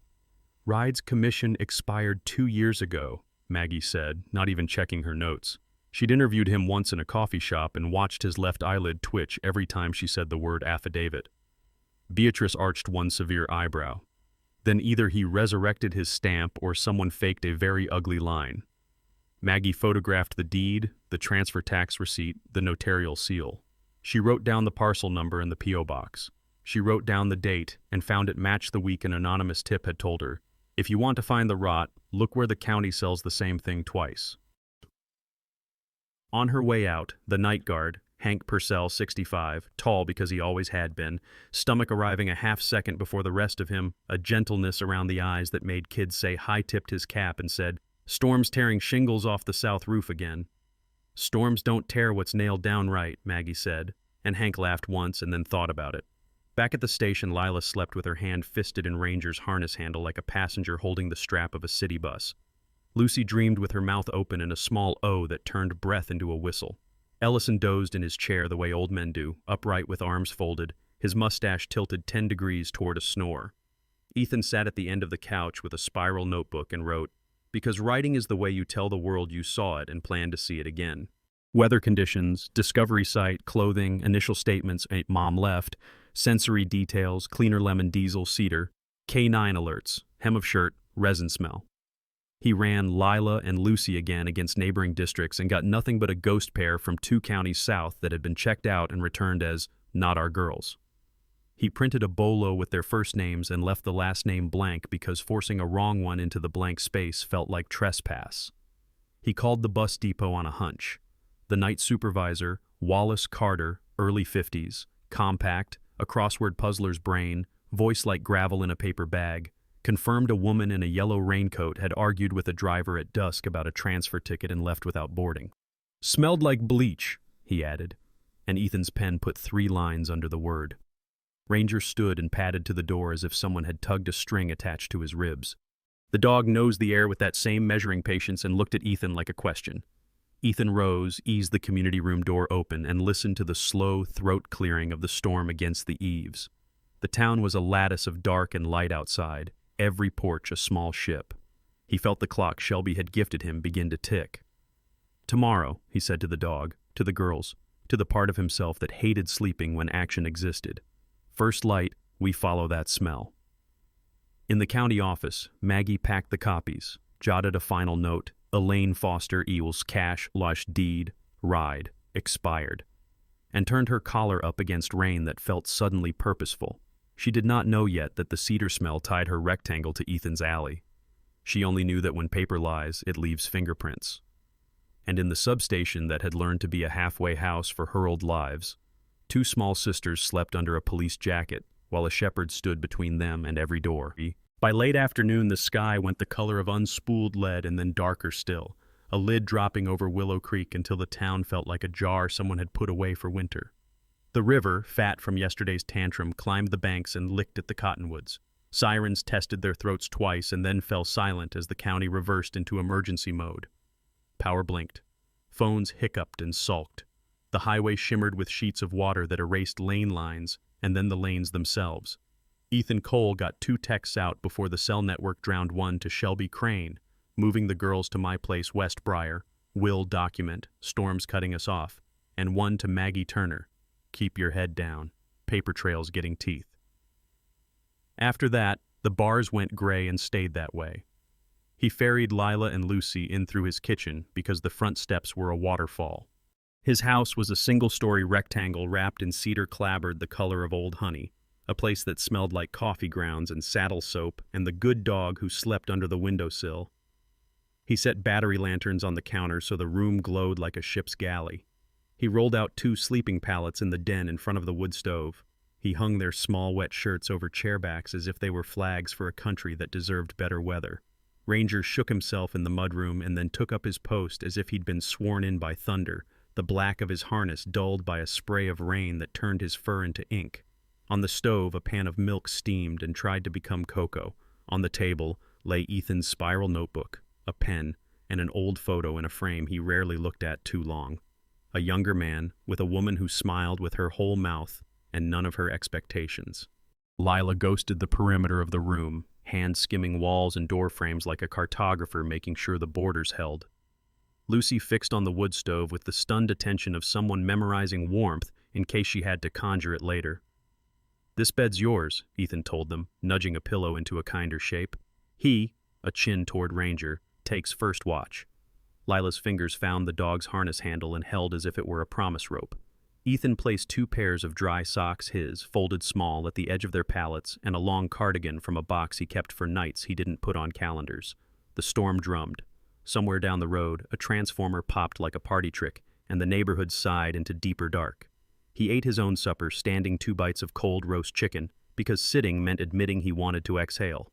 "Ride's commission expired 2 years ago," Maggie said, not even checking her notes. She'd interviewed him once in a coffee shop and watched his left eyelid twitch every time she said the word affidavit. Beatrice arched one severe eyebrow. Then either he resurrected his stamp or someone faked a very ugly line. Maggie photographed the deed, the transfer tax receipt, the notarial seal. She wrote down the parcel number and the P.O. box. She wrote down the date and found it matched the week an anonymous tip had told her, "If you want to find the rot, look where the county sells the same thing twice." On her way out, the night guard, Hank Purcell, 65, tall because he always had been, stomach arriving a half-second before the rest of him, a gentleness around the eyes that made kids say high-tipped his cap and said, "Storm's tearing shingles off the south roof again." "Storms don't tear what's nailed down right," Maggie said, and Hank laughed once and then thought about it. Back at the station, Lila slept with her hand fisted in Ranger's harness handle like a passenger holding the strap of a city bus. Lucy dreamed with her mouth open and a small O that turned breath into a whistle. Ellison dozed in his chair the way old men do, upright with arms folded, his mustache tilted 10 degrees toward a snore. Ethan sat at the end of the couch with a spiral notebook and wrote, "Because writing is the way you tell the world you saw it and plan to see it again." Weather conditions, discovery site, clothing, initial statements, mom left, sensory details, cleaner lemon diesel, cedar, K9 alerts, hem of shirt, resin smell. He ran Lila and Lucy again against neighboring districts and got nothing but a ghost pair from 2 counties south that had been checked out and returned as "not our girls." He printed a bolo with their first names and left the last name blank because forcing a wrong one into the blank space felt like trespass. He called the bus depot on a hunch. The night supervisor, Wallace Carter, early 50s, compact, a crossword puzzler's brain, voice like gravel in a paper bag, confirmed a woman in a yellow raincoat had argued with a driver at dusk about a transfer ticket and left without boarding. "Smelled like bleach," he added, and Ethan's pen put 3 lines under the word. Ranger stood and padded to the door as if someone had tugged a string attached to his ribs. The dog nosed the air with that same measuring patience and looked at Ethan like a question. Ethan rose, eased the community room door open, and listened to the slow throat clearing of the storm against the eaves. The town was a lattice of dark and light outside, every porch a small ship. He felt the clock Shelby had gifted him begin to tick. "Tomorrow," he said to the dog, to the girls, to the part of himself that hated sleeping when action existed. "First light, we follow that smell." In the county office, Maggie packed the copies, jotted a final note, Elaine Foster Eels cash lush deed, ride, expired, and turned her collar up against rain that felt suddenly purposeful. She did not know yet that the cedar smell tied her rectangle to Ethan's alley. She only knew that when paper lies, it leaves fingerprints. And in the substation that had learned to be a halfway house for hurled lives, 2 small sisters slept under a police jacket, while a shepherd stood between them and every door. By late afternoon, the sky went the color of unspooled lead and then darker still, a lid dropping over Willow Creek until the town felt like a jar someone had put away for winter. The river, fat from yesterday's tantrum, climbed the banks and licked at the cottonwoods. Sirens tested their throats twice and then fell silent as the county reversed into emergency mode. Power blinked. Phones hiccuped and sulked. The highway shimmered with sheets of water that erased lane lines and then the lanes themselves. Ethan Cole got 2 texts out before the cell network drowned one to Shelby Crane, moving the girls to my place West Briar, will document, storms cutting us off, and one to Maggie Turner, keep your head down, paper trails getting teeth. After that, the bars went gray and stayed that way. He ferried Lila and Lucy in through his kitchen because the front steps were a waterfall. His house was a single-story rectangle wrapped in cedar clapboard the color of old honey, a place that smelled like coffee grounds and saddle soap and the good dog who slept under the windowsill. He set battery lanterns on the counter so the room glowed like a ship's galley. He rolled out 2 sleeping pallets in the den in front of the wood stove. He hung their small wet shirts over chairbacks as if they were flags for a country that deserved better weather. Ranger shook himself in the mudroom and then took up his post as if he'd been sworn in by thunder, the black of his harness dulled by a spray of rain that turned his fur into ink. On the stove, a pan of milk steamed and tried to become cocoa. On the table lay Ethan's spiral notebook, a pen, and an old photo in a frame he rarely looked at too long. A younger man, with a woman who smiled with her whole mouth and none of her expectations. Lila ghosted the perimeter of the room, hand skimming walls and door frames like a cartographer making sure the borders held. Lucy fixed on the wood stove with the stunned attention of someone memorizing warmth in case she had to conjure it later. "This bed's yours," Ethan told them, nudging a pillow into a kinder shape. "He," a chin toward Ranger, "takes first watch." Lila's fingers found the dog's harness handle and held as if it were a promise rope. Ethan placed 2 pairs of dry socks, his, folded small, at the edge of their pallets, and a long cardigan from a box he kept for nights he didn't put on calendars. The storm drummed. Somewhere down the road, a transformer popped like a party trick, and the neighborhood sighed into deeper dark. He ate his own supper, standing 2 bites of cold roast chicken, because sitting meant admitting he wanted to exhale.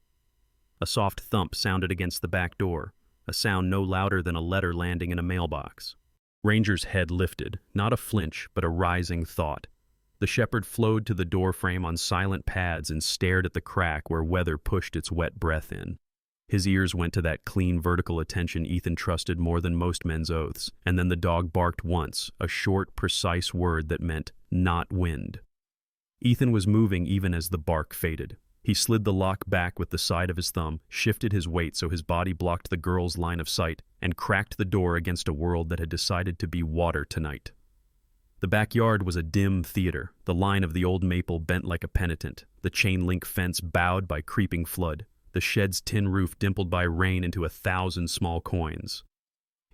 A soft thump sounded against the back door, a sound no louder than a letter landing in a mailbox. Ranger's head lifted, not a flinch, but a rising thought. The shepherd flowed to the doorframe on silent pads and stared at the crack where weather pushed its wet breath in. His ears went to that clean vertical attention Ethan trusted more than most men's oaths, and then the dog barked once, a short, precise word that meant, "not wind." Ethan was moving even as the bark faded. He slid the lock back with the side of his thumb, shifted his weight so his body blocked the girl's line of sight, and cracked the door against a world that had decided to be water tonight. The backyard was a dim theater, the line of the old maple bent like a penitent, the chain-link fence bowed by creeping flood, the shed's tin roof dimpled by rain into 1,000 small coins.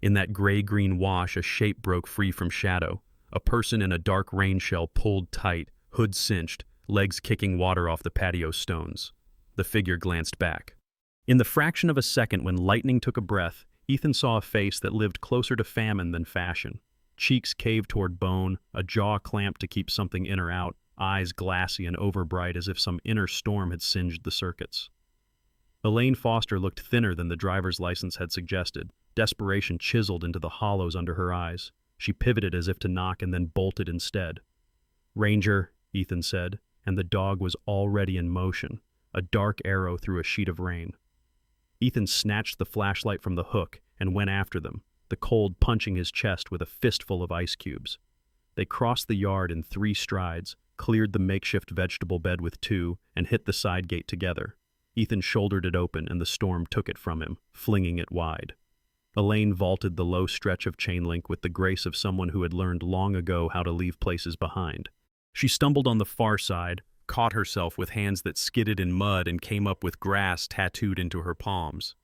In that gray-green wash, a shape broke free from shadow, a person in a dark rain shell pulled tight, hood cinched, legs kicking water off the patio stones. The figure glanced back. In the fraction of a second when lightning took a breath, Ethan saw a face that lived closer to famine than fashion. Cheeks caved toward bone, a jaw clamped to keep something in or out, eyes glassy and overbright as if some inner storm had singed the circuits. Elaine Foster looked thinner than the driver's license had suggested. Desperation chiseled into the hollows under her eyes. She pivoted as if to knock and then bolted instead. "Ranger," Ethan said, and the dog was already in motion, a dark arrow through a sheet of rain. Ethan snatched the flashlight from the hook and went after them, the cold punching his chest with a fistful of ice cubes. They crossed the yard in 3 strides, cleared the makeshift vegetable bed with 2, and hit the side gate together. Ethan shouldered it open and the storm took it from him, flinging it wide. Elaine vaulted the low stretch of chain link with the grace of someone who had learned long ago how to leave places behind. She stumbled on the far side, caught herself with hands that skidded in mud and came up with grass tattooed into her palms.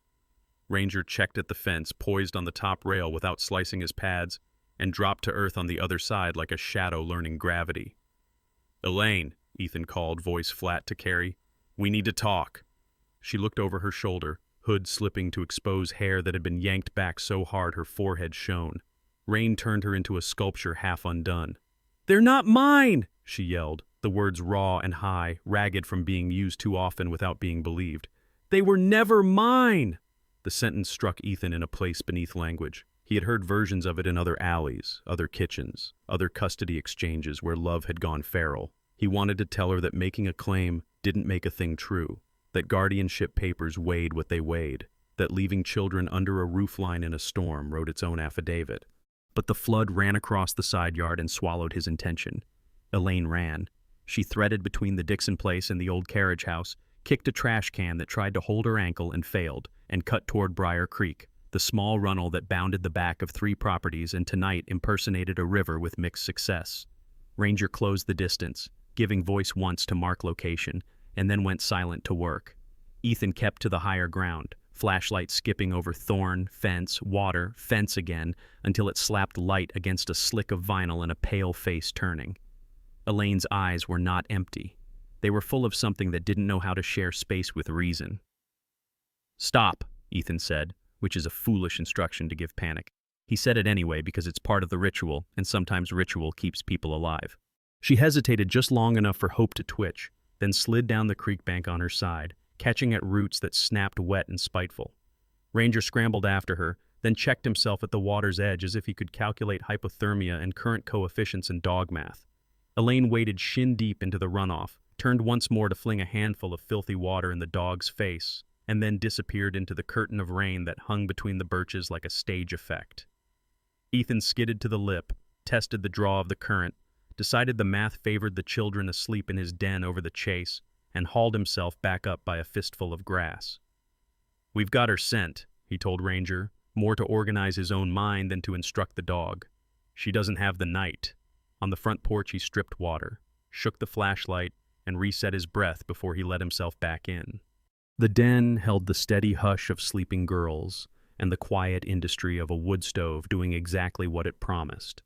Ranger checked at the fence, poised on the top rail without slicing his pads, and dropped to earth on the other side like a shadow learning gravity. "Elaine," Ethan called, voice flat to Carrie, "we need to talk." She looked over her shoulder, hood slipping to expose hair that had been yanked back so hard her forehead shone. Rain turned her into a sculpture half undone. "They're not mine!" she yelled, the words raw and high, ragged from being used too often without being believed. "They were never mine!" The sentence struck Ethan in a place beneath language. He had heard versions of it in other alleys, other kitchens, other custody exchanges where love had gone feral. He wanted to tell her that making a claim didn't make a thing true, that guardianship papers weighed what they weighed, that leaving children under a roofline in a storm wrote its own affidavit. But the flood ran across the side yard and swallowed his intention. Elaine ran. She threaded between the Dixon place and the old carriage house, kicked a trash can that tried to hold her ankle and failed, and cut toward Briar Creek, the small runnel that bounded the back of 3 properties and tonight impersonated a river with mixed success. Ranger closed the distance, giving voice once to mark location, and then went silent to work. Ethan kept to the higher ground, flashlight skipping over thorn, fence, water, fence again, until it slapped light against a slick of vinyl and a pale face turning. Elaine's eyes were not empty. They were full of something that didn't know how to share space with reason. "Stop," Ethan said, which is a foolish instruction to give panic. He said it anyway because it's part of the ritual, and sometimes ritual keeps people alive. She hesitated just long enough for Hope to twitch, then slid down the creek bank on her side, catching at roots that snapped wet and spiteful. Ranger scrambled after her, then checked himself at the water's edge as if he could calculate hypothermia and current coefficients in dog math. Elaine waded shin-deep into the runoff, turned once more to fling a handful of filthy water in the dog's face, and then disappeared into the curtain of rain that hung between the birches like a stage effect. Ethan skidded to the lip, tested the draw of the current, decided the math favored the children asleep in his den over the chase, and hauled himself back up by a fistful of grass. "We've got her scent," he told Ranger, more to organize his own mind than to instruct the dog. "She doesn't have the night." On the front porch he stripped water, shook the flashlight, and reset his breath before he let himself back in. The den held the steady hush of sleeping girls and the quiet industry of a wood stove doing exactly what it promised.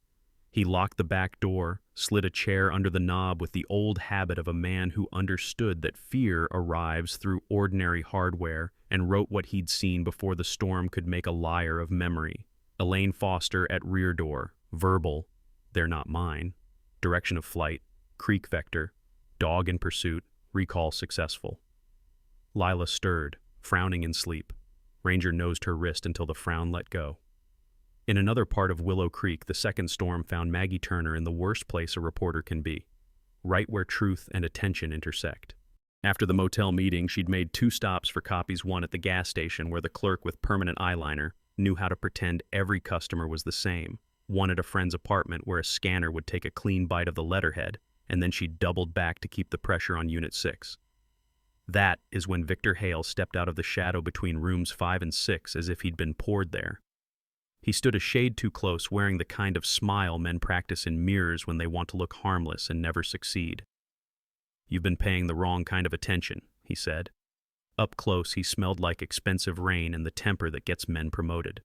He locked the back door, slid a chair under the knob with the old habit of a man who understood that fear arrives through ordinary hardware, and wrote what he'd seen before the storm could make a liar of memory. Elaine Foster at rear door, verbal, "They're not mine," direction of flight, creek vector, dog in pursuit, recall successful. Lila stirred, frowning in sleep. Ranger nosed her wrist until the frown let go. In another part of Willow Creek, the second storm found Maggie Turner in the worst place a reporter can be, right where truth and attention intersect. After the motel meeting, she'd made 2 stops for copies, one at the gas station where the clerk with permanent eyeliner knew how to pretend every customer was the same, one at a friend's apartment where a scanner would take a clean bite of the letterhead, and then she doubled back to keep the pressure on Unit 6. That is when Victor Hale stepped out of the shadow between rooms 5 and 6 as if he'd been poured there. He stood a shade too close, wearing the kind of smile men practice in mirrors when they want to look harmless and never succeed. "You've been paying the wrong kind of attention," he said. Up close, he smelled like expensive rain and the temper that gets men promoted.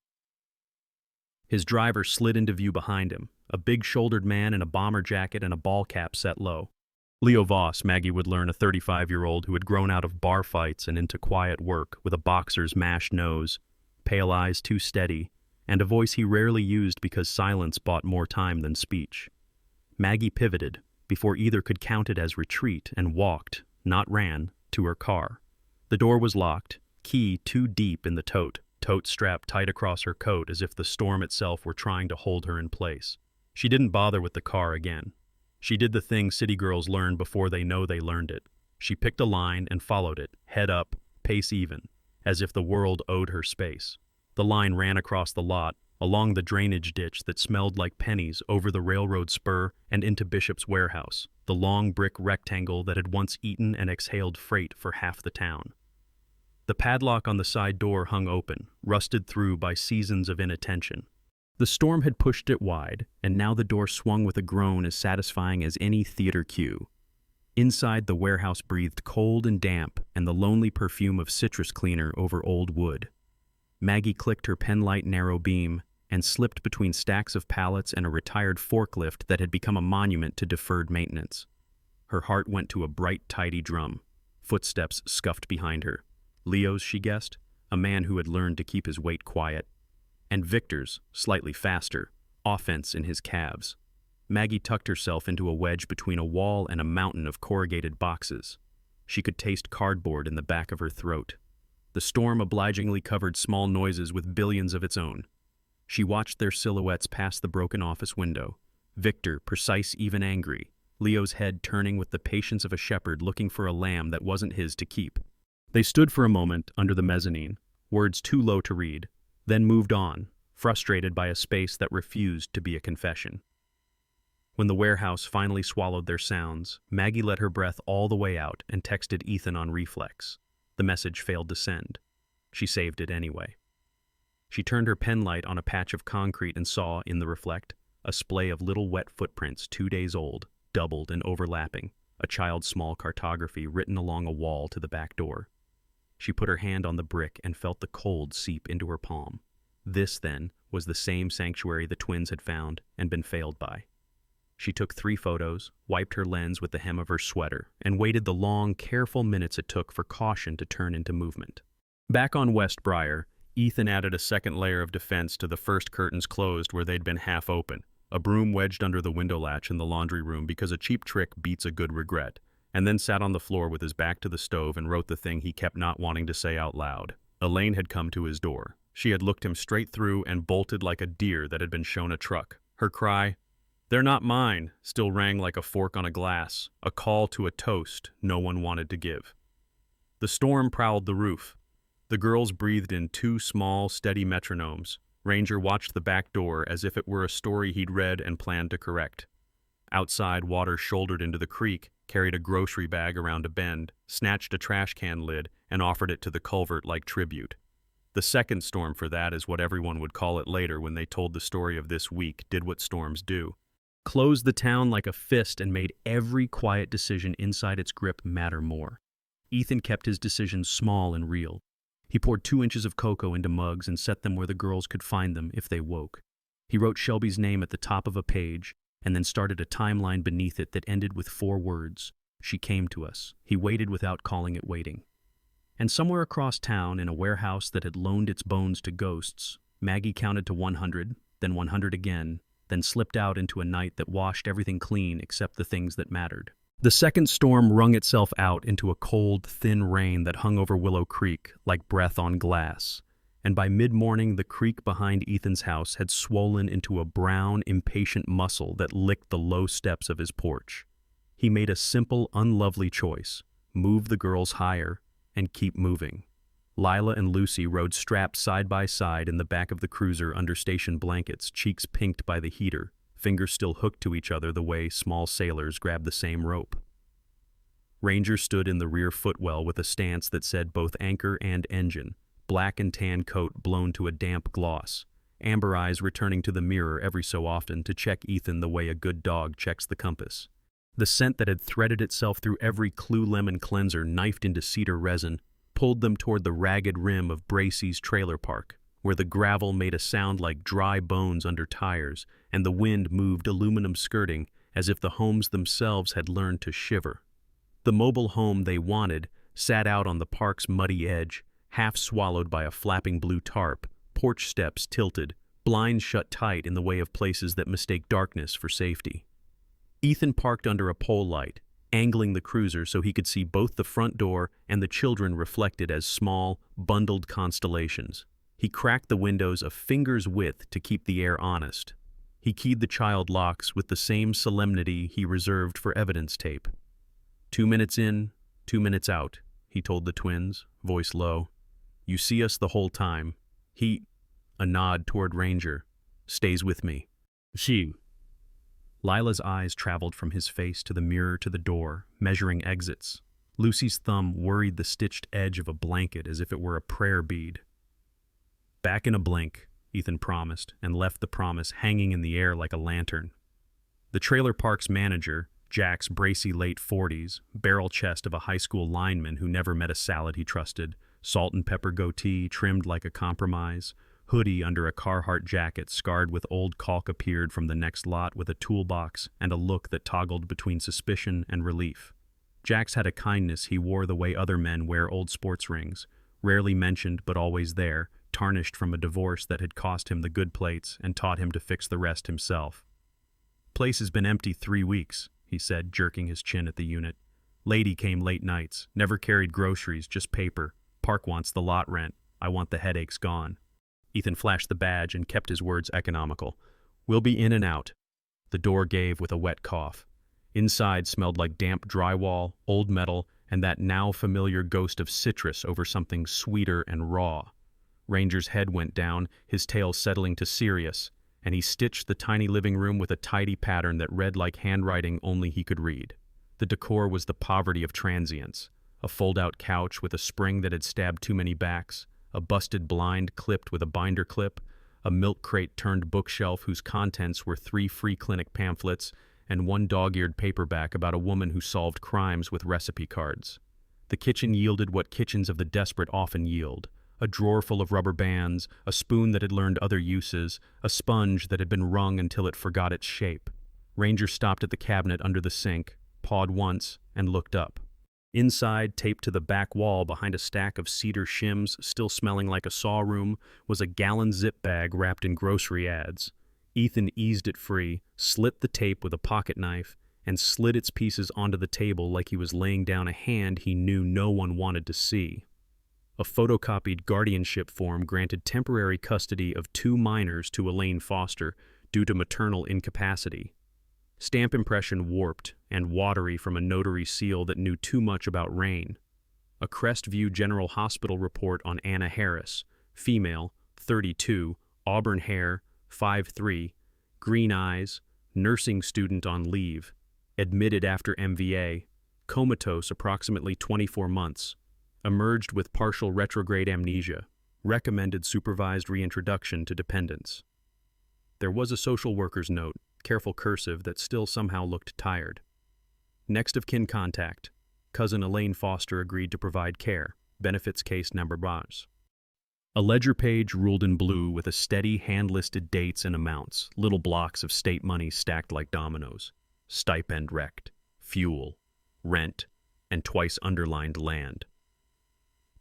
His driver slid into view behind him, a big-shouldered man in a bomber jacket and a ball cap set low. Leo Voss, Maggie would learn, a 35-year-old who had grown out of bar fights and into quiet work, with a boxer's mashed nose, pale eyes too steady, and a voice he rarely used because silence bought more time than speech. Maggie pivoted, before either could count it as retreat, and walked, not ran, to her car. The door was locked, key too deep in the tote strapped tight across her coat as if the storm itself were trying to hold her in place. She didn't bother with the car again. She did the thing city girls learn before they know they learned it. She picked a line and followed it, head up, pace even, as if the world owed her space. The line ran across the lot, along the drainage ditch that smelled like pennies, over the railroad spur and into Bishop's warehouse, the long brick rectangle that had once eaten and exhaled freight for half the town. The padlock on the side door hung open, rusted through by seasons of inattention. The storm had pushed it wide, and now the door swung with a groan as satisfying as any theater cue. Inside, the warehouse breathed cold and damp and the lonely perfume of citrus cleaner over old wood. Maggie clicked her penlight narrow beam and slipped between stacks of pallets and a retired forklift that had become a monument to deferred maintenance. Her heart went to a bright, tidy drum. Footsteps scuffed behind her. Leo's, she guessed, a man who had learned to keep his weight quiet. And Victor's, slightly faster, offense in his calves. Maggie tucked herself into a wedge between a wall and a mountain of corrugated boxes. She could taste cardboard in the back of her throat. The storm obligingly covered small noises with billions of its own. She watched their silhouettes pass the broken office window. Victor, precise, even angry. Leo's head turning with the patience of a shepherd looking for a lamb that wasn't his to keep. They stood for a moment under the mezzanine, words too low to read, then moved on, frustrated by a space that refused to be a confession. When the warehouse finally swallowed their sounds, Maggie let her breath all the way out and texted Ethan on reflex. The message failed to send. She saved it anyway. She turned her pen light on a patch of concrete and saw, in the reflect, a splay of little wet footprints 2 days old, doubled and overlapping, a child's small cartography written along a wall to the back door. She put her hand on the brick and felt the cold seep into her palm. This, then, was the same sanctuary the twins had found and been failed by. She took 3 photos, wiped her lens with the hem of her sweater, and waited the long, careful minutes it took for caution to turn into movement. Back on West Briar, Ethan added a second layer of defense to the first curtains closed where they'd been half open, a broom wedged under the window latch in the laundry room because a cheap trick beats a good regret, and then sat on the floor with his back to the stove and wrote the thing he kept not wanting to say out loud. Elaine had come to his door. She had looked him straight through and bolted like a deer that had been shown a truck. Her cry, "They're not mine," still rang like a fork on a glass, a call to a toast no one wanted to give. The storm prowled the roof. The girls breathed in 2 small, steady metronomes. Ranger watched the back door as if it were a story he'd read and planned to correct. Outside, Water shouldered into the creek, carried a grocery bag around a bend, snatched a trash can lid, and offered it to the culvert like tribute. The second storm, for that is what everyone would call it later when they told the story of this week, did what storms do. Closed the town like a fist and made every quiet decision inside its grip matter more. Ethan kept his decisions small and real. He poured 2 inches of cocoa into mugs and set them where the girls could find them if they woke. He wrote Shelby's name at the top of a page and then started a timeline beneath it that ended with 4 words. She came to us. He waited without calling it waiting. And somewhere across town, in a warehouse that had loaned its bones to ghosts, Maggie counted to 100, then 100 again, then slipped out into a night that washed everything clean except the things that mattered. The second storm wrung itself out into a cold, thin rain that hung over Willow Creek like breath on glass, and by mid-morning the creek behind Ethan's house had swollen into a brown, impatient muscle that licked the low steps of his porch. He made a simple, unlovely choice: move the girls higher and keep moving. Lila and Lucy rode strapped side by side in the back of the cruiser under station blankets, cheeks pinked by the heater, fingers still hooked to each other the way small sailors grab the same rope. Ranger stood in the rear footwell with a stance that said both anchor and engine, black and tan coat blown to a damp gloss, amber eyes returning to the mirror every so often to check Ethan the way a good dog checks the compass. The scent that had threaded itself through every Clue Lemon cleanser knifed into cedar resin, pulled them toward the ragged rim of Bracey's trailer park, where the gravel made a sound like dry bones under tires, and the wind moved aluminum skirting as if the homes themselves had learned to shiver. The mobile home they wanted sat out on the park's muddy edge, half swallowed by a flapping blue tarp, porch steps tilted, blinds shut tight in the way of places that mistake darkness for safety. Ethan parked under a pole light, angling the cruiser so he could see both the front door and the children reflected as small, bundled constellations. He cracked the windows a finger's width to keep the air honest. He keyed the child locks with the same solemnity he reserved for evidence tape. 2 minutes in, 2 minutes out, he told the twins, voice low. You see us the whole time. A nod toward Ranger, stays with me. She. Lila's eyes traveled from his face to the mirror to the door, measuring exits. Lucy's thumb worried the stitched edge of a blanket as if it were a prayer bead. Back in a blink, Ethan promised, and left the promise hanging in the air like a lantern. The trailer park's manager, Jack's bracy late 40s, barrel chest of a high school lineman who never met a salad he trusted, salt and pepper goatee trimmed like a compromise, hoodie under a Carhartt jacket scarred with old caulk, appeared from the next lot with a toolbox and a look that toggled between suspicion and relief. Jax had a kindness he wore the way other men wear old sports rings, rarely mentioned but always there, tarnished from a divorce that had cost him the good plates and taught him to fix the rest himself. Place has been empty 3 weeks, he said, jerking his chin at the unit. Lady came late nights, never carried groceries, just paper. Park wants the lot rent. I want the headaches gone. Ethan flashed the badge and kept his words economical. We'll be in and out. The door gave with a wet cough. Inside smelled like damp drywall, old metal, and that now familiar ghost of citrus over something sweeter and raw. Ranger's head went down, his tail settling to Sirius, and he stitched the tiny living room with a tidy pattern that read like handwriting only he could read. The decor was the poverty of transience. A fold-out couch with a spring that had stabbed too many backs, a busted blind clipped with a binder clip, a milk crate turned bookshelf whose contents were 3 free clinic pamphlets, and 1 dog-eared paperback about a woman who solved crimes with recipe cards. The kitchen yielded what kitchens of the desperate often yield: a drawer full of rubber bands, a spoon that had learned other uses, a sponge that had been wrung until it forgot its shape. Ranger stopped at the cabinet under the sink, pawed once, and looked up. Inside, taped to the back wall behind a stack of cedar shims still smelling like a saw room, was a gallon zip bag wrapped in grocery ads. Ethan eased it free, slit the tape with a pocket knife, and slid its pieces onto the table like he was laying down a hand he knew no one wanted to see. A photocopied guardianship form granted temporary custody of 2 minors to Elaine Foster due to maternal incapacity. Stamp impression warped and watery from a notary seal that knew too much about Rain. A Crestview General Hospital report on Anna Harris, female, 32, auburn hair, 5'3", green eyes, nursing student on leave, admitted after MVA, comatose approximately 24 months, emerged with partial retrograde amnesia, recommended supervised reintroduction to dependents. There was a social worker's note, careful cursive that still somehow looked tired. Next of kin contact. Cousin Elaine Foster agreed to provide care. Benefits case number bars. A ledger page ruled in blue with a steady hand-listed dates and amounts, little blocks of state money stacked like dominoes. Stipend rect, fuel, rent, and twice underlined land.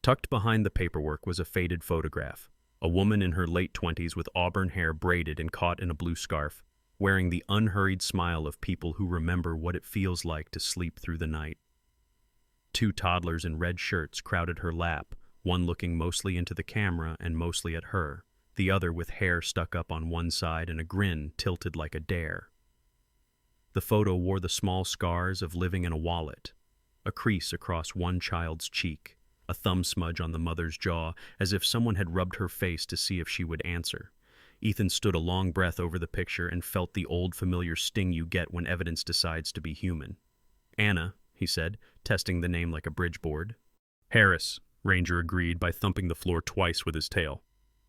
Tucked behind the paperwork was a faded photograph. A woman in her late 20s with auburn hair braided and caught in a blue scarf, wearing the unhurried smile of people who remember what it feels like to sleep through the night. 2 toddlers in red shirts crowded her lap, one looking mostly into the camera and mostly at her, the other with hair stuck up on one side and a grin tilted like a dare. The photo wore the small scars of living in a wallet, a crease across one child's cheek, a thumb smudge on the mother's jaw, as if someone had rubbed her face to see if she would answer. Ethan stood a long breath over the picture and felt the old familiar sting you get when evidence decides to be human. "Anna," he said, testing the name like a bridgeboard. "Harris," Ranger agreed by thumping the floor twice with his tail.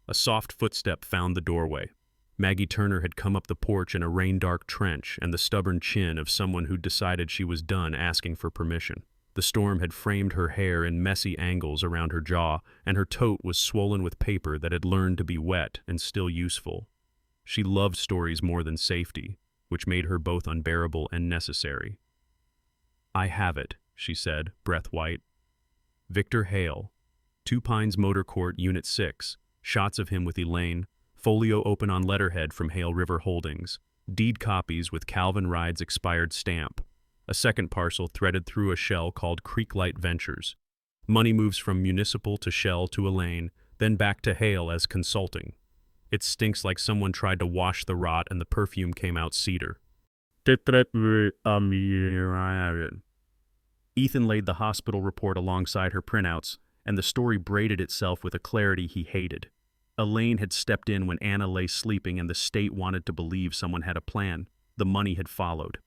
A soft footstep found the doorway. Maggie Turner had come up the porch in a rain-dark trench and the stubborn chin of someone who'd decided she was done asking for permission. The storm had framed her hair in messy angles around her jaw, and her tote was swollen with paper that had learned to be wet and still useful. She loved stories more than safety, which made her both unbearable and necessary. "I have it," she said, breath white. Victor Hale, 2 Pines Motor Court, Unit 6, shots of him with Elaine, folio open on letterhead from Hale River Holdings, deed copies with Calvin Ride's expired stamp. A second parcel threaded through a shell called Creeklight Ventures. Money moves from municipal to shell to Elaine, then back to Hale as consulting. It stinks like someone tried to wash the rot and the perfume came out cedar. Ethan laid the hospital report alongside her printouts, and the story braided itself with a clarity he hated. Elaine had stepped in when Anna lay sleeping and the state wanted to believe someone had a plan. The money had followed.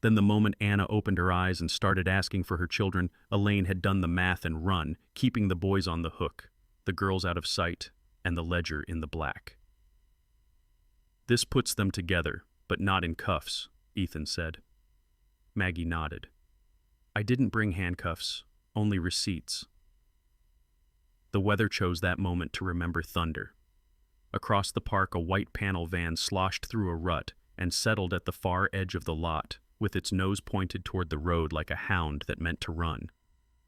Then the moment Anna opened her eyes and started asking for her children, Elaine had done the math and run, keeping the boys on the hook, the girls out of sight, and the ledger in the black. "This puts them together, but not in cuffs," Ethan said. Maggie nodded. "I didn't bring handcuffs, only receipts." The weather chose that moment to remember thunder. Across the park, a white panel van sloshed through a rut and settled at the far edge of the lot, with its nose pointed toward the road like a hound that meant to run.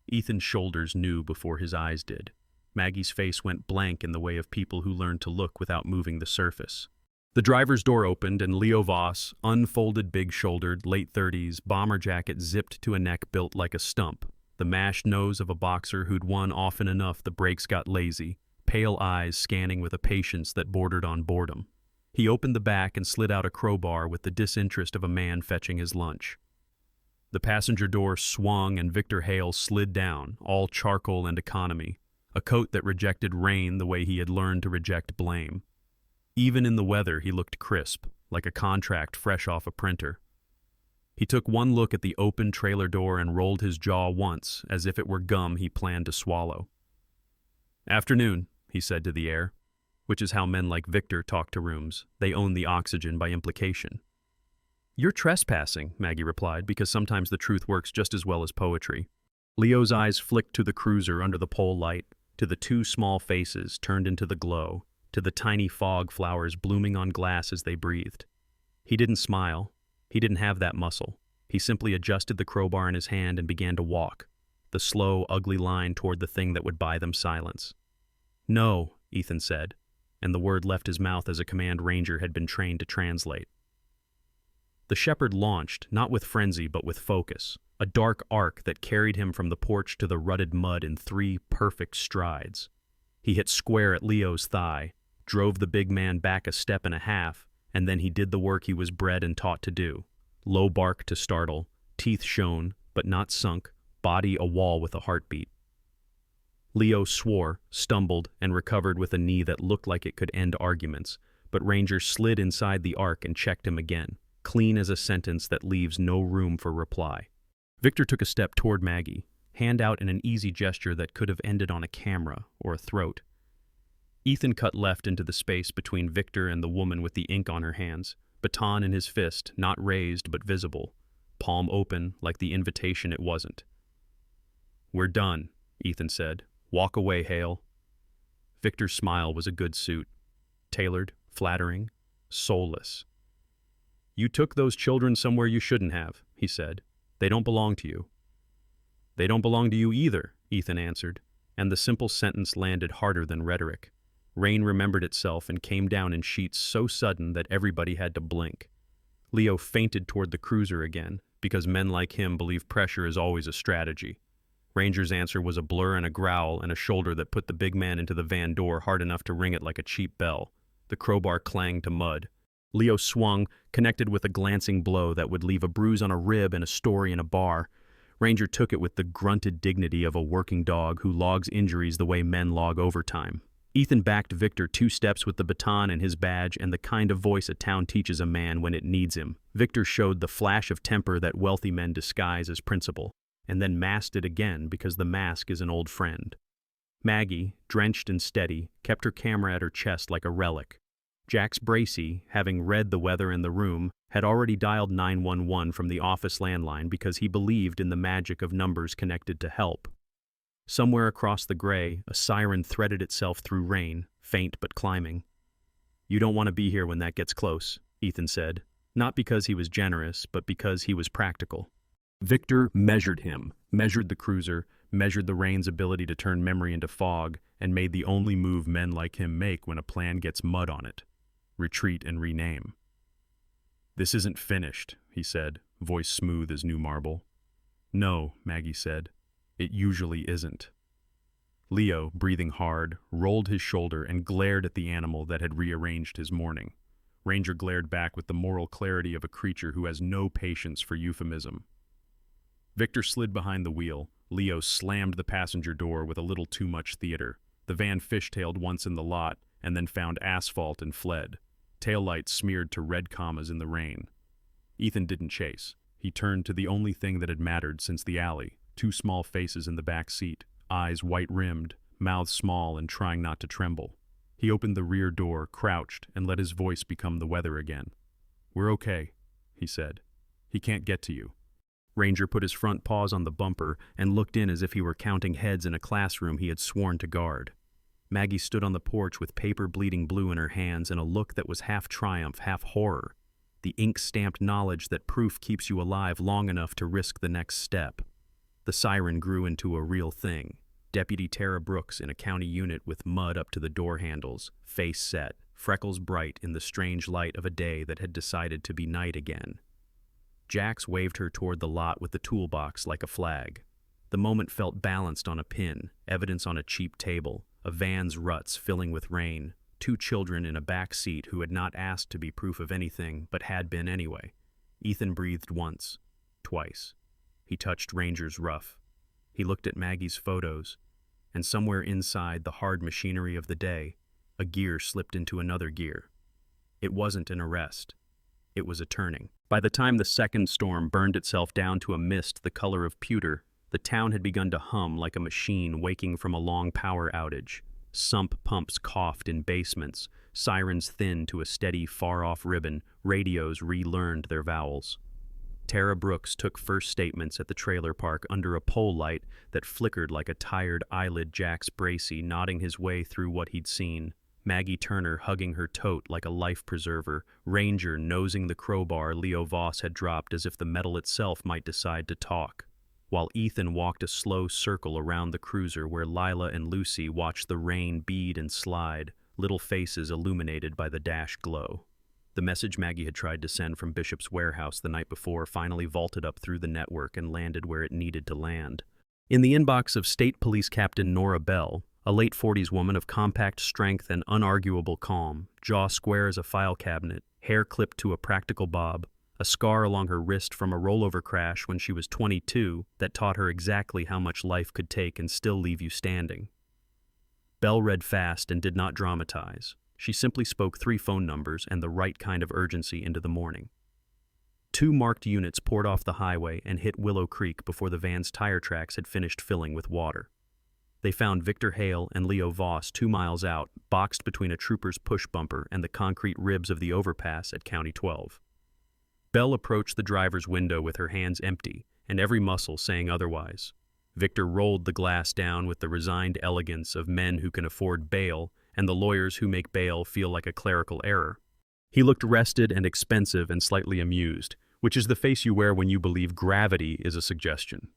Ethan's shoulders knew before his eyes did. Maggie's face went blank in the way of people who learn to look without moving the surface. The driver's door opened and Leo Voss, unfolded, big-shouldered, late 30s, bomber jacket zipped to a neck built like a stump, the mashed nose of a boxer who'd won often enough the brakes got lazy, pale eyes scanning with a patience that bordered on boredom. He opened the back and slid out a crowbar with the disinterest of a man fetching his lunch. The passenger door swung and Victor Hale slid down, all charcoal and economy, a coat that rejected rain the way he had learned to reject blame. Even in the weather, he looked crisp, like a contract fresh off a printer. He took one look at the open trailer door and rolled his jaw once, as if it were gum he planned to swallow. "Afternoon," he said to the air. Which is how men like Victor talk to rooms. They own the oxygen by implication. You're trespassing, Maggie replied, because sometimes the truth works just as well as poetry. Leo's eyes flicked to the cruiser under the pole light, to the two small faces turned into the glow, to the tiny fog flowers blooming on glass as they breathed. He didn't smile. He didn't have that muscle. He simply adjusted the crowbar in his hand and began to walk, the slow, ugly line toward the thing that would buy them silence. No, Ethan said, and the word left his mouth as a command Ranger had been trained to translate. The shepherd launched, not with frenzy but with focus, a dark arc that carried him from the porch to the rutted mud in 3 perfect strides. He hit square at Leo's thigh, drove the big man back a step and a half, and then he did the work he was bred and taught to do. Low bark to startle, teeth shone, but not sunk, body a wall with a heartbeat. Leo swore, stumbled, and recovered with a knee that looked like it could end arguments, but Ranger slid inside the arc and checked him again, clean as a sentence that leaves no room for reply. Victor took a step toward Maggie, hand out in an easy gesture that could have ended on a camera or a throat. Ethan cut left into the space between Victor and the woman with the ink on her hands, baton in his fist, not raised but visible, palm open like the invitation it wasn't. "We're done," Ethan said. "Walk away, Hale." Victor's smile was a good suit. Tailored, flattering, soulless. "You took those children somewhere you shouldn't have," he said. "They don't belong to you." "They don't belong to you either," Ethan answered, and the simple sentence landed harder than rhetoric. Rain remembered itself and came down in sheets so sudden that everybody had to blink. Leo feinted toward the cruiser again, because men like him believe pressure is always a strategy. Ranger's answer was a blur and a growl and a shoulder that put the big man into the van door hard enough to ring it like a cheap bell. The crowbar clanged to mud. Leo swung, connected with a glancing blow that would leave a bruise on a rib and a story in a bar. Ranger took it with the grunted dignity of a working dog who logs injuries the way men log overtime. Ethan backed Victor 2 steps with the baton and his badge and the kind of voice a town teaches a man when it needs him. Victor showed the flash of temper that wealthy men disguise as principle, and then masked it again because the mask is an old friend. Maggie, drenched and steady, kept her camera at her chest like a relic. Jax Bracey, having read the weather in the room, had already dialed 911 from the office landline because he believed in the magic of numbers connected to help. Somewhere across the gray, a siren threaded itself through rain, faint but climbing. "You don't want to be here when that gets close," Ethan said, not because he was generous, but because he was practical. Victor measured him, measured the cruiser, measured the rain's ability to turn memory into fog, and made the only move men like him make when a plan gets mud on it: retreat and rename. "This isn't finished," he said, voice smooth as new marble. "No," Maggie said. "It usually isn't." Leo, breathing hard, rolled his shoulder and glared at the animal that had rearranged his morning. Ranger glared back with the moral clarity of a creature who has no patience for euphemism. Victor slid behind the wheel. Leo slammed the passenger door with a little too much theater. The van fishtailed once in the lot and then found asphalt and fled. Taillights smeared to red commas in the rain. Ethan didn't chase. He turned to the only thing that had mattered since the alley: 2 small faces in the back seat, eyes white-rimmed, mouths small and trying not to tremble. He opened the rear door, crouched, and let his voice become the weather again. "We're okay," he said. "He can't get to you." Ranger put his front paws on the bumper and looked in as if he were counting heads in a classroom he had sworn to guard. Maggie stood on the porch with paper bleeding blue in her hands and a look that was half triumph, half horror. The ink-stamped knowledge that proof keeps you alive long enough to risk the next step. The siren grew into a real thing. Deputy Tara Brooks in a county unit with mud up to the door handles, face set, freckles bright in the strange light of a day that had decided to be night again. Jax waved her toward the lot with the toolbox like a flag. The moment felt balanced on a pin, evidence on a cheap table, a van's ruts filling with rain, 2 children in a back seat who had not asked to be proof of anything but had been anyway. Ethan breathed once, twice. He touched Ranger's ruff. He looked at Maggie's photos, and somewhere inside the hard machinery of the day, a gear slipped into another gear. It wasn't an arrest. It was a turning. By the time the second storm burned itself down to a mist the color of pewter, the town had begun to hum like a machine waking from a long power outage. Sump pumps coughed in basements, sirens thinned to a steady, far-off ribbon, radios relearned their vowels. Tara Brooks took first statements at the trailer park under a pole light that flickered like a tired eyelid. Jax Bracey nodding his way through what he'd seen. Maggie Turner hugging her tote like a life preserver. Ranger nosing the crowbar Leo Voss had dropped as if the metal itself might decide to talk. While Ethan walked a slow circle around the cruiser where Lila and Lucy watched the rain bead and slide, little faces illuminated by the dash glow. The message Maggie had tried to send from Bishop's warehouse the night before finally vaulted up through the network and landed where it needed to land. In the inbox of State Police Captain Nora Bell, a late 40s woman of compact strength and unarguable calm, jaw square as a file cabinet, hair clipped to a practical bob, a scar along her wrist from a rollover crash when she was 22 that taught her exactly how much life could take and still leave you standing. Bell read fast and did not dramatize. She simply spoke 3 phone numbers and the right kind of urgency into the morning. 2 marked units poured off the highway and hit Willow Creek before the van's tire tracks had finished filling with water. They found Victor Hale and Leo Voss 2 miles out, boxed between a trooper's push bumper and the concrete ribs of the overpass at County 12. Bell approached the driver's window with her hands empty and every muscle saying otherwise. Victor rolled the glass down with the resigned elegance of men who can afford bail and the lawyers who make bail feel like a clerical error. He looked rested and expensive and slightly amused, which is the face you wear when you believe gravity is a suggestion.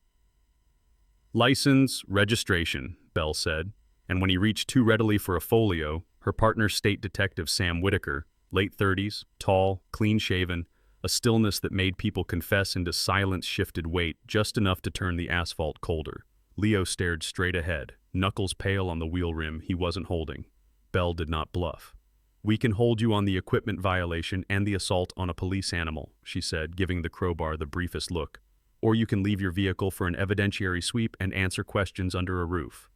"License, registration," Bell said, and when he reached too readily for a folio, her partner State Detective Sam Whitaker, late 30s, tall, clean-shaven, a stillness that made people confess into silence shifted weight just enough to turn the asphalt colder. Leo stared straight ahead, knuckles pale on the wheel rim he wasn't holding. Bell did not bluff. "We can hold you on the equipment violation and the assault on a police animal," she said, giving the crowbar the briefest look. "Or you can leave your vehicle for an evidentiary sweep and answer questions under a roof."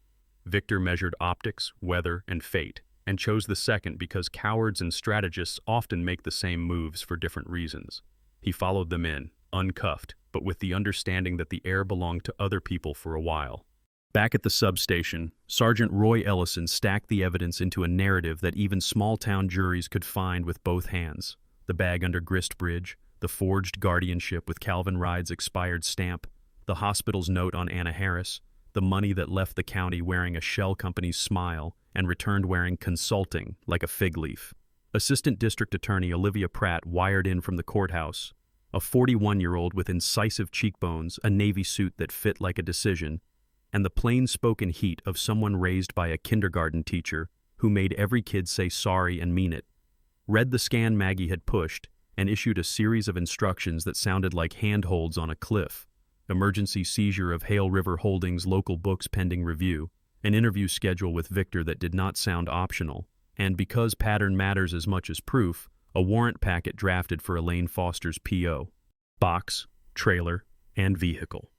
Victor measured optics, weather, and fate, and chose the second because cowards and strategists often make the same moves for different reasons. He followed them in, uncuffed, but with the understanding that the air belonged to other people for a while. Back at the substation, Sergeant Roy Ellison stacked the evidence into a narrative that even small-town juries could find with both hands. The bag under Grist Bridge, the forged guardianship with Calvin Ride's expired stamp, the hospital's note on Anna Harris, the money that left the county wearing a shell company's smile and returned wearing consulting like a fig leaf. Assistant District Attorney Olivia Pratt wired in from the courthouse, a 41-year-old with incisive cheekbones, a navy suit that fit like a decision, and the plain-spoken heat of someone raised by a kindergarten teacher who made every kid say sorry and mean it, read the scan Maggie had pushed, and issued a series of instructions that sounded like handholds on a cliff. Emergency seizure of Hale River Holdings local books pending review, an interview schedule with Victor that did not sound optional, and because pattern matters as much as proof, a warrant packet drafted for Elaine Foster's P.O. Box, trailer, and vehicle.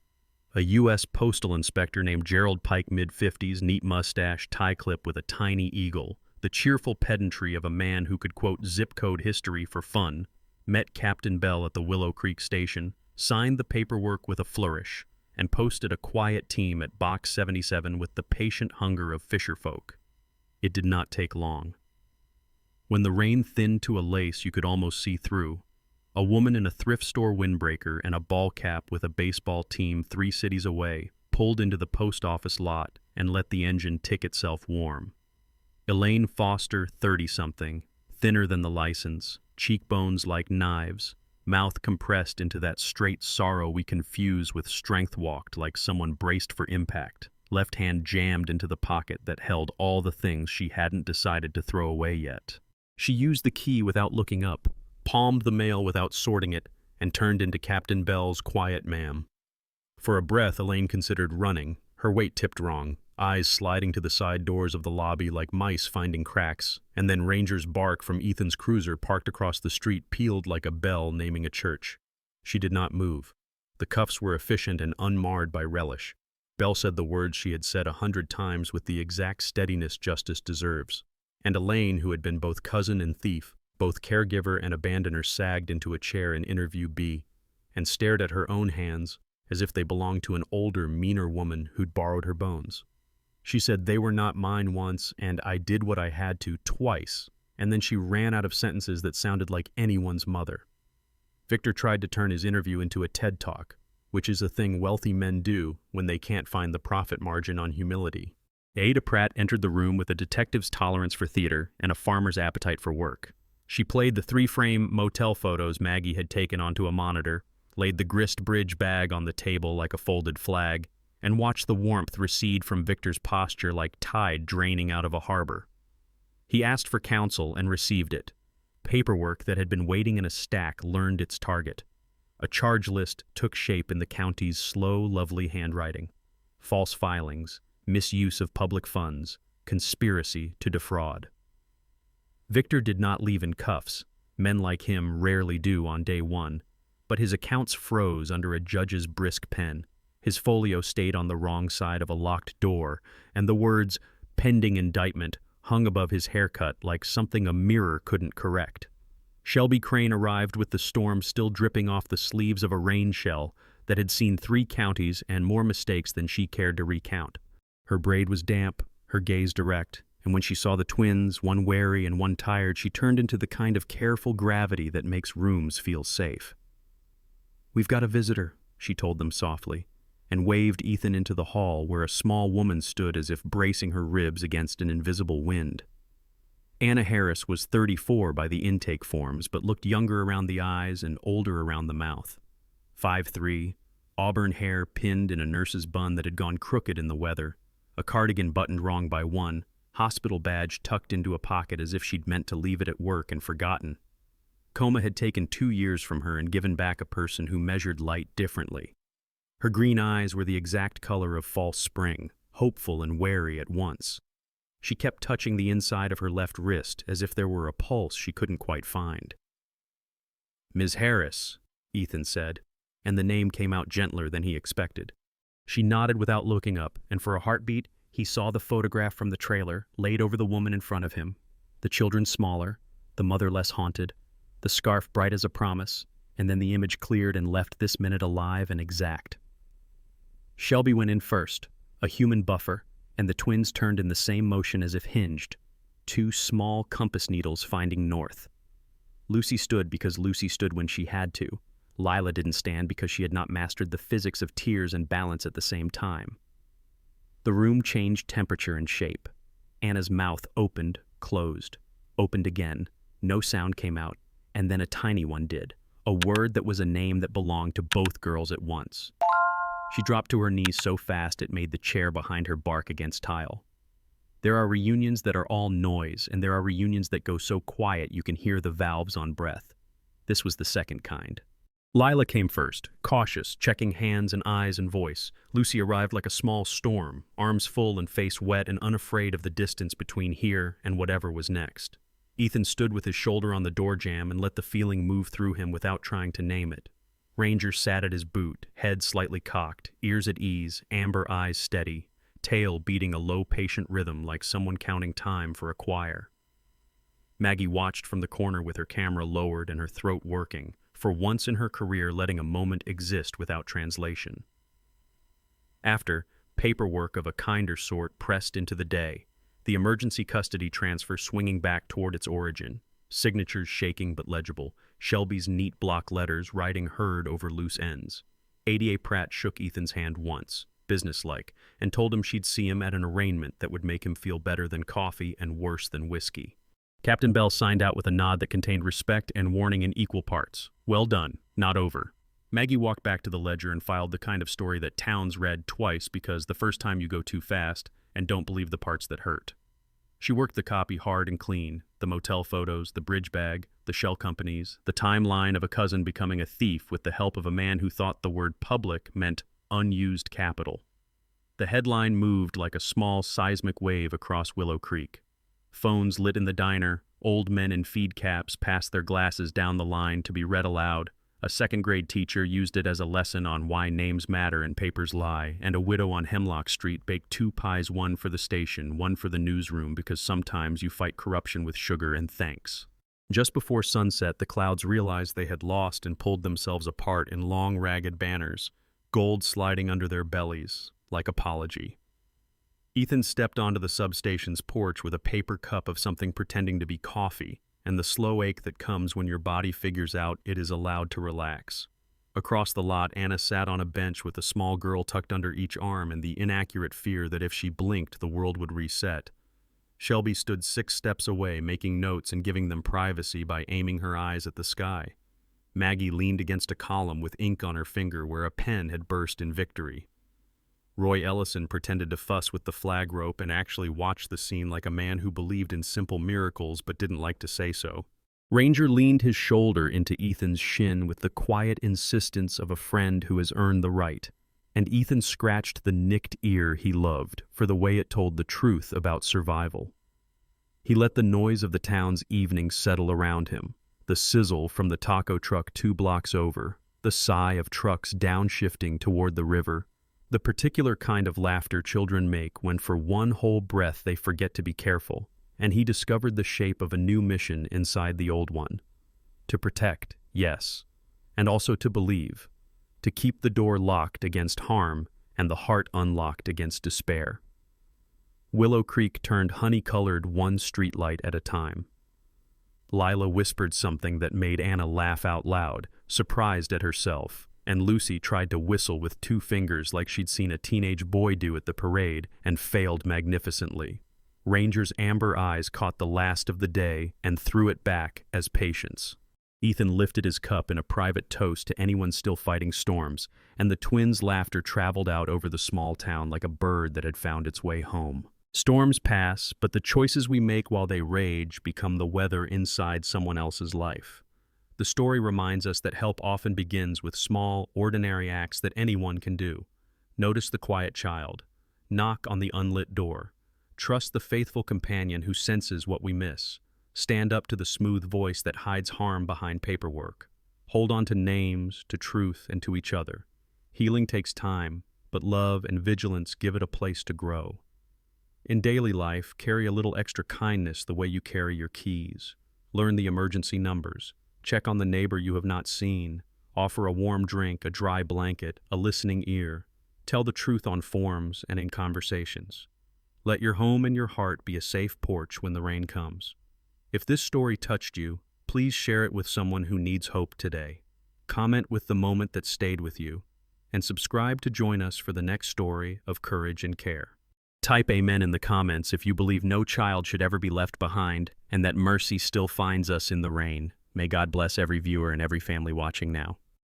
A U.S. postal inspector named Gerald Pike, mid-50s, neat mustache, tie clip with a tiny eagle, the cheerful pedantry of a man who could quote zip code history for fun, met Captain Bell at the Willow Creek station, signed the paperwork with a flourish, and posted a quiet team at Box 77 with the patient hunger of fisherfolk. It did not take long. When the rain thinned to a lace you could almost see through, a woman in a thrift store windbreaker and a ball cap with a baseball team 3 cities away pulled into the post office lot and let the engine tick itself warm. Elaine Foster, 30-something, thinner than the license, cheekbones like knives, mouth compressed into that straight sorrow we confuse with strength, walked like someone braced for impact, left hand jammed into the pocket that held all the things she hadn't decided to throw away yet. She used the key without looking up, palmed the mail without sorting it, and turned into Captain Bell's quiet ma'am. For a breath, Elaine considered running, her weight tipped wrong, eyes sliding to the side doors of the lobby like mice finding cracks, and then Ranger's bark from Ethan's cruiser parked across the street pealed like a bell naming a church. She did not move. The cuffs were efficient and unmarred by relish. Bell said the words she had said 100 times with the exact steadiness justice deserves. And Elaine, who had been both cousin and thief, both caregiver and abandoner, sagged into a chair in interview B and stared at her own hands as if they belonged to an older, meaner woman who'd borrowed her bones. She said they were not mine once, and I did what I had to twice, and then she ran out of sentences that sounded like anyone's mother. Victor tried to turn his interview into a TED Talk, which is a thing wealthy men do when they can't find the profit margin on humility. Ada Pratt entered the room with a detective's tolerance for theater and a farmer's appetite for work. She played the 3-frame motel photos Maggie had taken onto a monitor, laid the grist bridge bag on the table like a folded flag, and watched the warmth recede from Victor's posture like tide draining out of a harbor. He asked for counsel and received it. Paperwork that had been waiting in a stack learned its target. A charge list took shape in the county's slow, lovely handwriting. False filings, misuse of public funds, conspiracy to defraud. Victor did not leave in cuffs. Men like him rarely do on day one. But his accounts froze under a judge's brisk pen. His folio stayed on the wrong side of a locked door, and the words, "pending indictment," hung above his haircut like something a mirror couldn't correct. Shelby Crane arrived with the storm still dripping off the sleeves of a rain shell that had seen 3 counties and more mistakes than she cared to recount. Her braid was damp, her gaze direct, and when she saw the twins, one wary and one tired, she turned into the kind of careful gravity that makes rooms feel safe. "We've got a visitor," she told them softly, and waved Ethan into the hall where a small woman stood as if bracing her ribs against an invisible wind. Anna Harris was 34 by the intake forms, but looked younger around the eyes and older around the mouth. 5'3", auburn hair pinned in a nurse's bun that had gone crooked in the weather, a cardigan buttoned wrong by one, hospital badge tucked into a pocket as if she'd meant to leave it at work and forgotten. Coma had taken 2 years from her and given back a person who measured light differently. Her green eyes were the exact color of false spring, hopeful and wary at once. She kept touching the inside of her left wrist as if there were a pulse she couldn't quite find. "Ms. Harris," Ethan said, and the name came out gentler than he expected. She nodded without looking up, and for a heartbeat, he saw the photograph from the trailer laid over the woman in front of him, the children smaller, the mother less haunted, the scarf bright as a promise, and then the image cleared and left this minute alive and exact. Shelby went in first, a human buffer, and the twins turned in the same motion as if hinged, 2 small compass needles finding north. Lucy stood because Lucy stood when she had to. Lila didn't stand because she had not mastered the physics of tears and balance at the same time. The room changed temperature and shape. Anna's mouth opened, closed, opened again. No sound came out, and then a tiny one did, a word that was a name that belonged to both girls at once. She dropped to her knees so fast it made the chair behind her bark against tile. There are reunions that are all noise, and there are reunions that go so quiet you can hear the valves on breath. This was the second kind. Lila came first, cautious, checking hands and eyes and voice. Lucy arrived like a small storm, arms full and face wet and unafraid of the distance between here and whatever was next. Ethan stood with his shoulder on the door jamb and let the feeling move through him without trying to name it. Ranger sat at his boot, head slightly cocked, ears at ease, amber eyes steady, tail beating a low patient rhythm like someone counting time for a choir. Maggie watched from the corner with her camera lowered and her throat working, for once in her career letting a moment exist without translation. After, paperwork of a kinder sort pressed into the day, the emergency custody transfer swinging back toward its origin, signatures shaking but legible, Shelby's neat block letters writing herd over loose ends. Ada Pratt shook Ethan's hand once, businesslike, and told him she'd see him at an arraignment that would make him feel better than coffee and worse than whiskey. Captain Bell signed out with a nod that contained respect and warning in equal parts. Well done, not over. Maggie walked back to the ledger and filed the kind of story that towns read twice because the first time you go too fast and don't believe the parts that hurt. She worked the copy hard and clean, the motel photos, the bridge bag, the shell companies, the timeline of a cousin becoming a thief with the help of a man who thought the word public meant unused capital. The headline moved like a small seismic wave across Willow Creek. Phones lit in the diner, old men in feed caps passed their glasses down the line to be read aloud. A second-grade teacher used it as a lesson on why names matter and papers lie, and a widow on Hemlock Street baked 2 pies, one for the station, one for the newsroom, because sometimes you fight corruption with sugar and thanks. Just before sunset, the clouds realized they had lost and pulled themselves apart in long, ragged banners, gold sliding under their bellies, like apology. Ethan stepped onto the substation's porch with a paper cup of something pretending to be coffee, and the slow ache that comes when your body figures out it is allowed to relax. Across the lot, Anna sat on a bench with a small girl tucked under each arm and the inaccurate fear that if she blinked, the world would reset. Shelby stood 6 steps away, making notes and giving them privacy by aiming her eyes at the sky. Maggie leaned against a column with ink on her finger where a pen had burst in victory. Roy Ellison pretended to fuss with the flag rope and actually watched the scene like a man who believed in simple miracles but didn't like to say so. Ranger leaned his shoulder into Ethan's shin with the quiet insistence of a friend who has earned the right, and Ethan scratched the nicked ear he loved for the way it told the truth about survival. He let the noise of the town's evening settle around him, the sizzle from the taco truck 2 blocks over, the sigh of trucks downshifting toward the river, the particular kind of laughter children make when for one whole breath they forget to be careful, and he discovered the shape of a new mission inside the old one. To protect, yes, and also to believe, to keep the door locked against harm and the heart unlocked against despair. Willow Creek turned honey-colored 1 streetlight at a time. Lila whispered something that made Anna laugh out loud, surprised at herself, and Lucy tried to whistle with 2 fingers like she'd seen a teenage boy do at the parade and failed magnificently. Ranger's amber eyes caught the last of the day and threw it back as patience. Ethan lifted his cup in a private toast to anyone still fighting storms, and the twins' laughter traveled out over the small town like a bird that had found its way home. Storms pass, but the choices we make while they rage become the weather inside someone else's life. The story reminds us that help often begins with small, ordinary acts that anyone can do. Notice the quiet child. Knock on the unlit door. Trust the faithful companion who senses what we miss. Stand up to the smooth voice that hides harm behind paperwork. Hold on to names, to truth, and to each other. Healing takes time, but love and vigilance give it a place to grow. In daily life, carry a little extra kindness the way you carry your keys. Learn the emergency numbers. Check on the neighbor you have not seen. Offer a warm drink, a dry blanket, a listening ear. Tell the truth on forms and in conversations. Let your home and your heart be a safe porch when the rain comes. If this story touched you, please share it with someone who needs hope today. Comment with the moment that stayed with you, and subscribe to join us for the next story of courage and care. Type amen in the comments if you believe no child should ever be left behind and that mercy still finds us in the rain. May God bless every viewer and every family watching now.